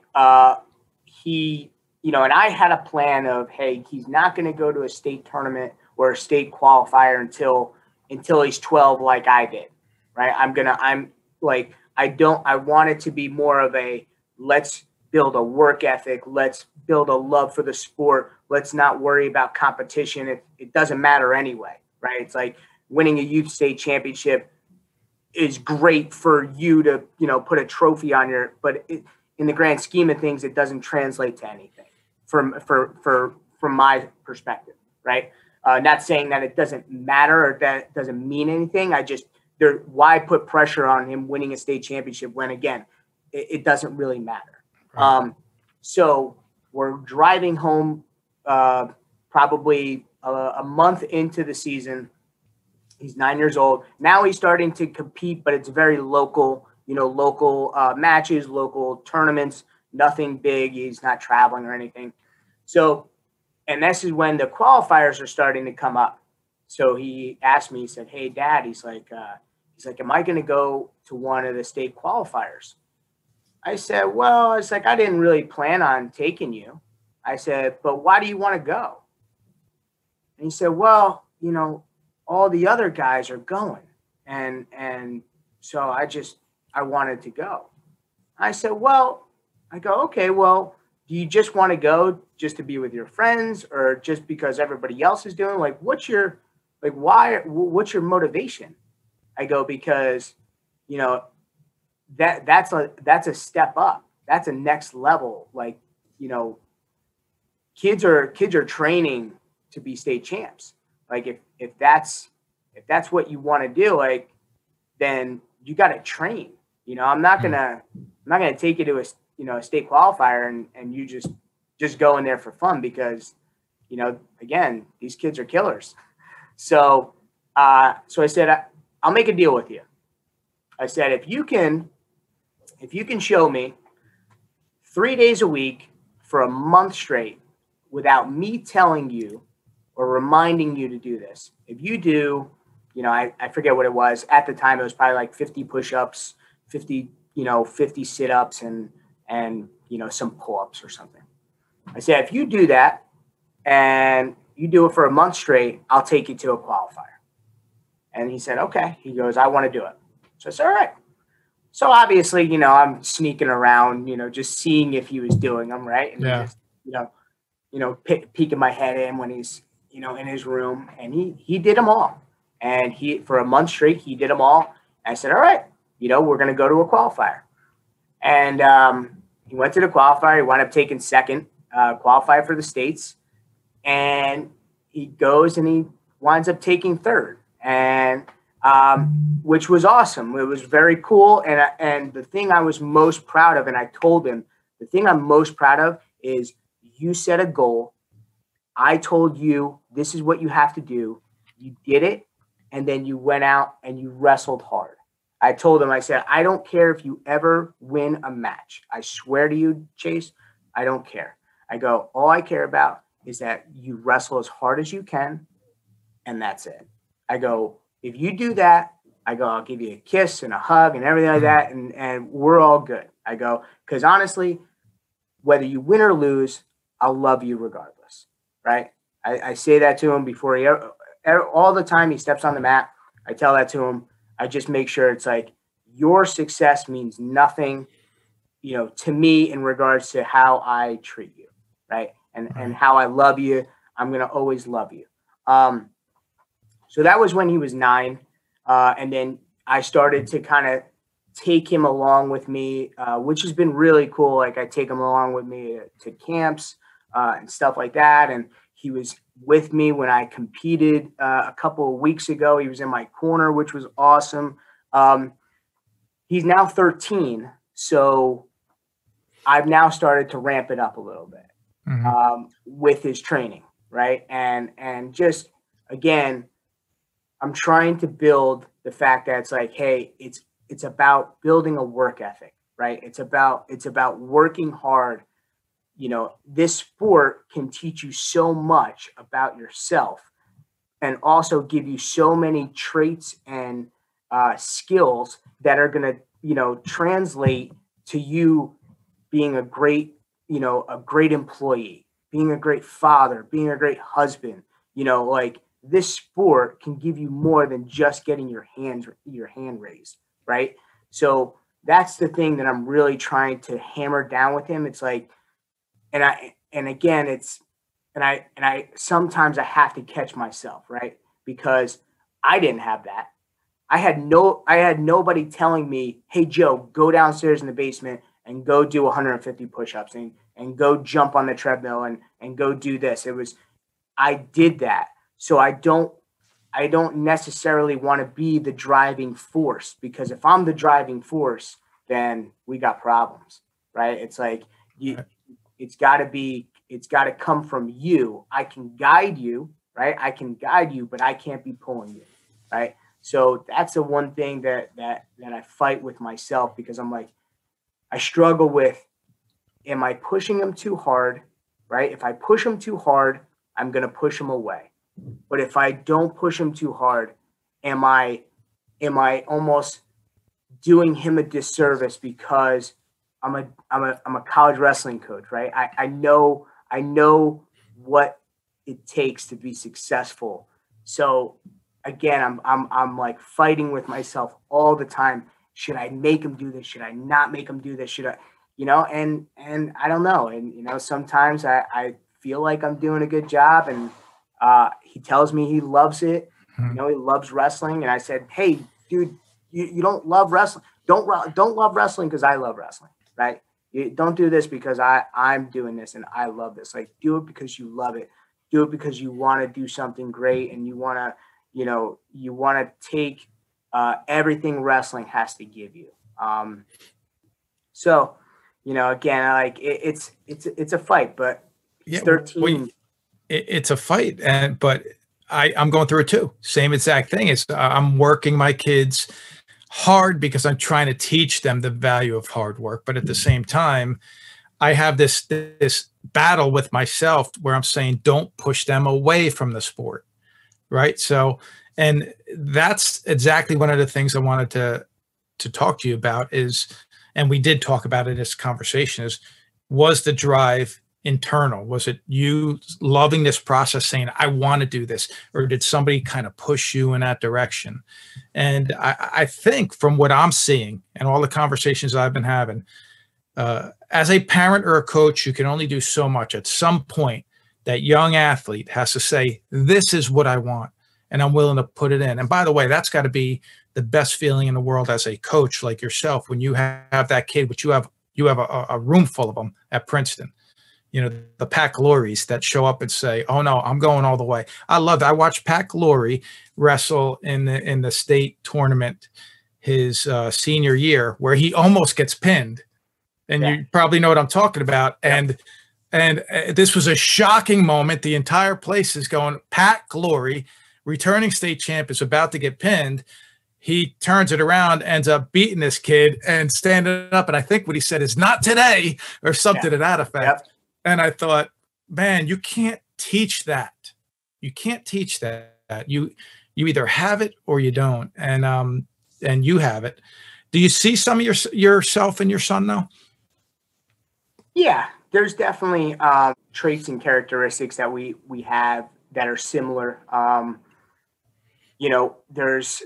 he. And I had a plan of, hey, he's not going to go to a state tournament or a state qualifier until he's 12, like I did, right? I want it to be more of a, let's build a work ethic. Let's build a love for the sport. Let's not worry about competition. It doesn't matter anyway, right? It's like winning a youth state championship is great for you to, put a trophy on but in the grand scheme of things, it doesn't translate to anything. From my perspective, right? Not saying that it doesn't matter or that it doesn't mean anything. Why put pressure on him winning a state championship when, again, it doesn't really matter. Right. So we're driving home probably a month into the season. He's 9 years old. Now he's starting to compete, but it's very local, local matches, local tournaments. Nothing big. He's not traveling or anything. So, and this is when the qualifiers are starting to come up. So he asked me, he said, hey, Dad, he's like, am I going to go to one of the state qualifiers? I said, well, I didn't really plan on taking you. I said, but why do you want to go? And he said, well, all the other guys are going. And so I wanted to go. I said, I go, okay, well, do you just want to go just to be with your friends or just because everybody else is doing? What's your motivation? I go, because, that's a step up. That's a next level. Kids are training to be state champs. If that's what you want to do, then you got to train. I'm not gonna take you to a state qualifier and you just go in there for fun because, again, these kids are killers. So I said, I'll make a deal with you. I said, if you can show me 3 days a week for a month straight without me telling you or reminding you to do this, if you do, I forget what it was at the time, it was probably 50 push-ups, 50 sit-ups and some pull-ups or something. I said, if you do that and you do it for a month straight, I'll take you to a qualifier. And he said, okay. He goes, I want to do it. So I said, all right. So obviously, I'm sneaking around, just seeing if he was doing them, right? And yeah. Just, peeking my head in when he's, in his room. And he did them all. And for a month straight, he did them all. And I said, all right, we're going to go to a qualifier. And he went to the qualifier. He wound up taking second, qualified for the states. And he goes and he winds up taking third, and which was awesome. It was very cool. And the thing I was most proud of, and I told him, the thing I'm most proud of is you set a goal. I told you, this is what you have to do. You did it. And then you went out and you wrestled hard. I told him, I said, I don't care if you ever win a match. I swear to you, Chase, I don't care. I go, all I care about is that you wrestle as hard as you can, and that's it. I go, if you do that, I go, I'll give you a kiss and a hug and everything like that, and we're all good. I go, because honestly, whether you win or lose, I'll love you regardless, right? I say that to him before all the time he steps on the mat. I tell that to him. I just make sure it's like, your success means nothing, to me in regards to how I treat you, right? And how I love you. I'm going to always love you. So that was when he was 9. And then I started to kind of take him along with me, which has been really cool. Like, I take him along with me to camps and stuff like that. And he was with me when I competed a couple of weeks ago. He was in my corner, which was awesome. He's now 13. So I've now started to ramp it up a little bit with his training. Right. And just, again, I'm trying to build the fact that it's like, hey, it's about building a work ethic, right? It's about working hard. This sport can teach you so much about yourself and also give you so many traits and skills that are going to, translate to you being a great employee, being a great father, being a great husband. Like, this sport can give you more than just getting your hand raised, right? So that's the thing that I'm really trying to hammer down with him. It's like, I sometimes I have to catch myself, right? Because I didn't have that. I had nobody telling me, hey, Joe, go downstairs in the basement and go do 150 push-ups and go jump on the treadmill and go do this. I did that. So I don't necessarily want to be the driving force, because if I'm the driving force, then we got problems, right? It's like, it's got to come from you. I can guide you, right? I can guide you, but I can't be pulling you, right? So that's the one thing that I fight with myself, because I'm like, I struggle with, am I pushing him too hard, right? If I push him too hard, I'm going to push him away. But if I don't push him too hard, am I almost doing him a disservice, because I'm a college wrestling coach, right? I know what it takes to be successful. So again, I'm like fighting with myself all the time. Should I make him do this? Should I not make him do this? Should I, and I don't know. And, sometimes I feel like I'm doing a good job, and he tells me he loves it. He loves wrestling. And I said, hey, dude, you don't love wrestling. Don't love wrestling because I love wrestling, right? You don't do this because I'm doing this and I love this. Like, do it because you love it. Do it because you want to do something great, and you want to take everything wrestling has to give you. So, again, like it's a fight, but he's 13. It's a fight, but I'm going through it too. Same exact thing. It's I'm working my kids hard because I'm trying to teach them the value of hard work. But at the same time, I have this battle with myself where I'm saying, don't push them away from the sport. Right. So, and that's exactly one of the things I wanted to talk to you about is, and we did talk about it in this conversation, was the drive internal? Was it you loving this process, saying, I want to do this? Or did somebody kind of push you in that direction? And I think from what I'm seeing and all the conversations I've been having, as a parent or a coach, you can only do so much. At some point, that young athlete has to say, this is what I want, and I'm willing to put it in. And by the way, that's got to be the best feeling in the world as a coach like yourself, when you have that kid, which you have a room full of them at Princeton. The Pat Glories that show up and say, oh no, I'm going all the way. I watched Pat Glory wrestle in the state tournament his senior year, where he almost gets pinned. And you probably know what I'm talking about. Yeah. And this was a shocking moment. The entire place is going, Pat Glory, returning state champ, is about to get pinned. He turns it around, ends up beating this kid and standing up. And I think what he said is, not today, or something to that effect. Yep. And I thought, man, you can't teach that. You can't teach that. You either have it or you don't. And you have it. Do you see some of yourself in your son now? Yeah, there's definitely traits and characteristics that we have that are similar. You know, there's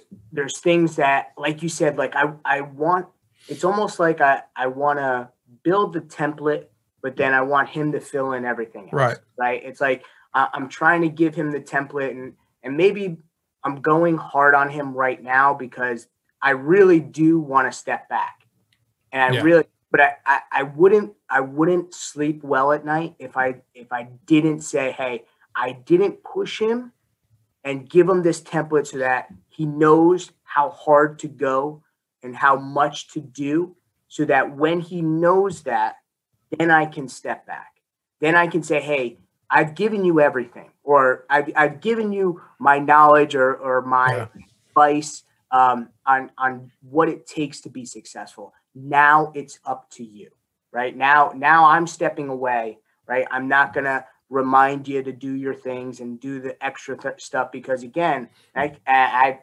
things that, like you said, like I want, it's almost like I want to build the template, but then I want him to fill in everything else. Right. Right. It's like I'm trying to give him the template, and maybe I'm going hard on him right now because I really do want to step back. And I really, but I wouldn't sleep well at night if I didn't say, hey, I didn't push him and give him this template so that he knows how hard to go and how much to do, so that when he knows that, then I can step back. Then I can say, hey, I've given you everything, or I've given you my knowledge or my advice on what it takes to be successful. Now it's up to you, right? Now I'm stepping away, right? I'm not going to remind you to do your things and do the extra stuff, because again, I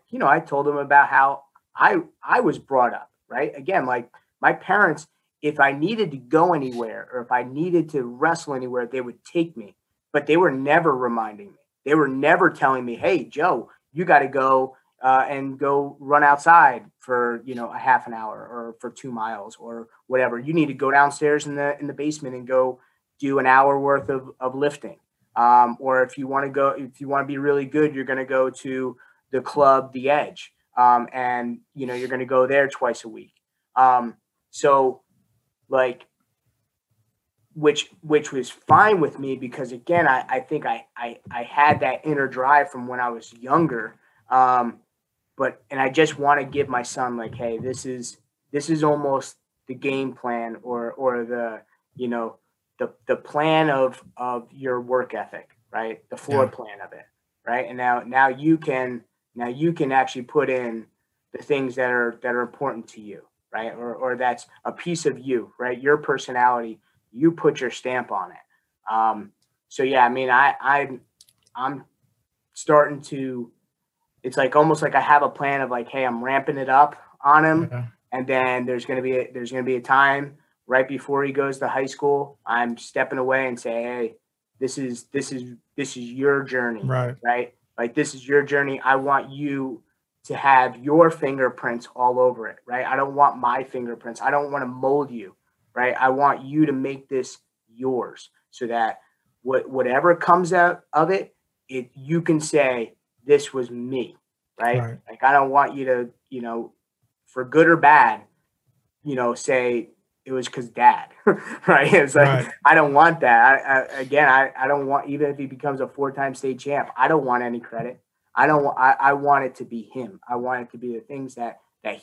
told him about how I was brought up, right? Again, like my parents, if I needed to go anywhere or if I needed to wrestle anywhere, they would take me, but they were never reminding me. They were never telling me, hey, Joe, you got to go and go run outside for, a half an hour or for 2 miles or whatever. You need to go downstairs in the basement and go do an hour worth of lifting. Or if you want to be really good, you're going to go to the club, The Edge. And you're going to go there twice a week. So like, which was fine with me, because again, I think I had that inner drive from when I was younger. And I just want to give my son, like, hey, this is almost the game plan or the, the plan of your work ethic, right? The floor plan of it. Right. And now you can actually put in the things that are important to you, right? Or that's a piece of you, right? Your personality, you put your stamp on it. So yeah, I mean, I'm starting to, it's like almost like I have a plan of like, hey, I'm ramping it up on him. Yeah. And then there's going to be a time right before he goes to high school, I'm stepping away and say, hey, this is your journey, right? Like, this is your journey. I want you to have your fingerprints all over it, right? I don't want my fingerprints. I don't want to mold you, right? I want you to make this yours, so that whatever comes out of it, you can say, this was me, right? Like, I don't want you to, for good or bad, say it was because dad, right? It's like, I don't want that. I don't want, even if he becomes a 4-time state champ, I don't want any credit. I want it to be him. I want it to be the things that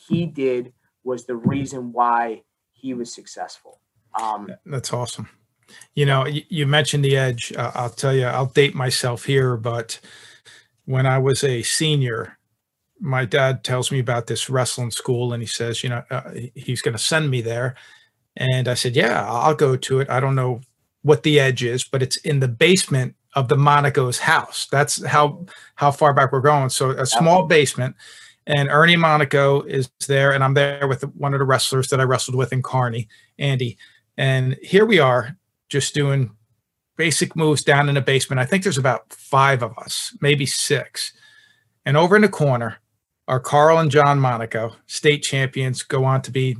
he did was the reason why he was successful. That's awesome. You mentioned The Edge. I'll tell you, I'll date myself here, but when I was a senior, my dad tells me about this wrestling school, and he says, he's going to send me there. And I said, yeah, I'll go to it. I don't know what The Edge is, but it's in the basement of the Monaco's house. That's how far back we're going. So a small basement, and Ernie Monaco is there, and I'm there with one of the wrestlers that I wrestled with in Kearney, Andy. And here we are just doing basic moves down in the basement. I think there's about 5 of us, maybe 6. And over in the corner are Carl and John Monaco, state champions, go on to be,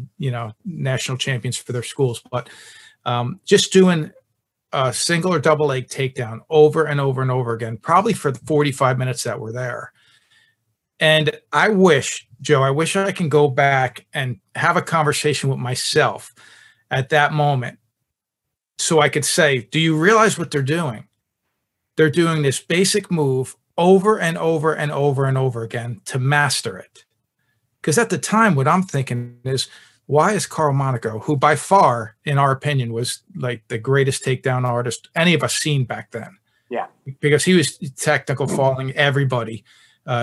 national champions for their schools. But just doing a single or double leg takedown over and over and over again, probably for the 45 minutes that we're there. And I wish, Joe, I can go back and have a conversation with myself at that moment, so I could say, do you realize what they're doing? They're doing this basic move over and over and over and over again to master it. Because at the time, what I'm thinking is, why is Carl Monaco, who by far, in our opinion, was like the greatest takedown artist any of us seen back then? Yeah. Because he was technical falling everybody,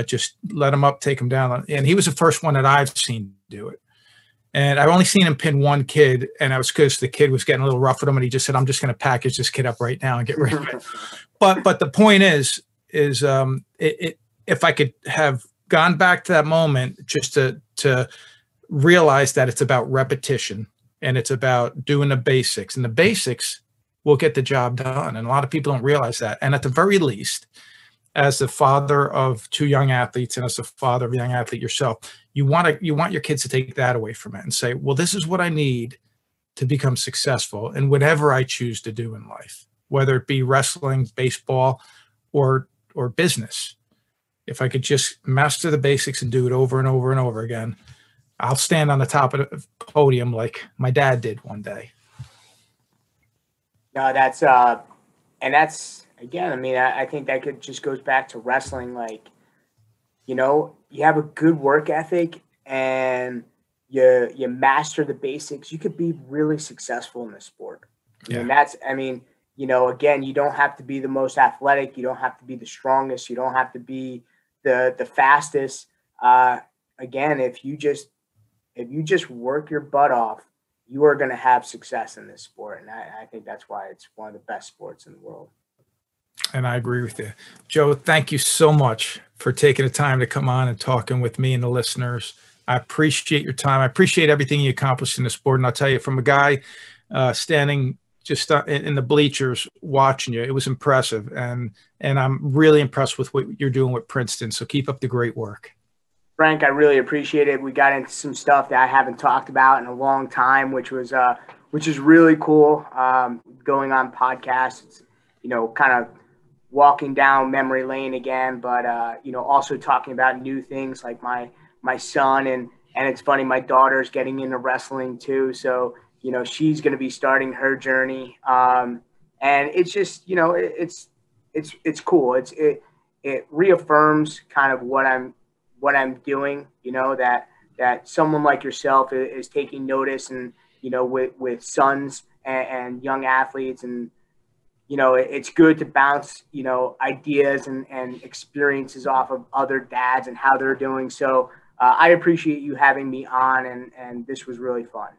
just let him up, take him down. And he was the first one that I've seen do it. And I've only seen him pin one kid, and that was because the kid was getting a little rough with him, and he just said, I'm just going to package this kid up right now and get rid of it. but the point is if I could have gone back to that moment just to realize that it's about repetition and it's about doing the basics, and the basics will get the job done. And a lot of people don't realize that. And at the very least, as the father of two young athletes and as the father of a young athlete yourself, you want your kids to take that away from it and say, well, this is what I need to become successful in whatever I choose to do in life, whether it be wrestling, baseball, or business. If I could just master the basics and do it over and over and over again, I'll stand on the top of the podium like my dad did one day. No, that's again, I mean, I think that just goes back to wrestling. Like, you know, you have a good work ethic and you master the basics, you could be really successful in this sport. Yeah. You know, again, you don't have to be the most athletic. You don't have to be the strongest. You don't have to be the fastest. Again, if you just work your butt off, you are going to have success in this sport. And I think that's why it's one of the best sports in the world. And I agree with you. Joe, thank you so much for taking the time to come on and talking with me and the listeners. I appreciate your time. I appreciate everything you accomplished in the sport. And I'll tell you, from a guy standing just in the bleachers watching you, it was impressive. And I'm really impressed with what you're doing with Princeton. So keep up the great work. Frank, I really appreciate it. We got into some stuff that I haven't talked about in a long time, which is really cool. Going on podcasts, it's, you know, kind of walking down memory lane again, but you know, also talking about new things like my son, and it's funny, my daughter's getting into wrestling too. So, you know, she's going to be starting her journey. And it's just, you know, it's cool. It reaffirms kind of what I'm doing, you know, that someone like yourself is taking notice, and, you know, with sons and young athletes, and, you know, it's good to bounce, you know, ideas and experiences off of other dads and how they're doing. So I appreciate you having me on, and this was really fun.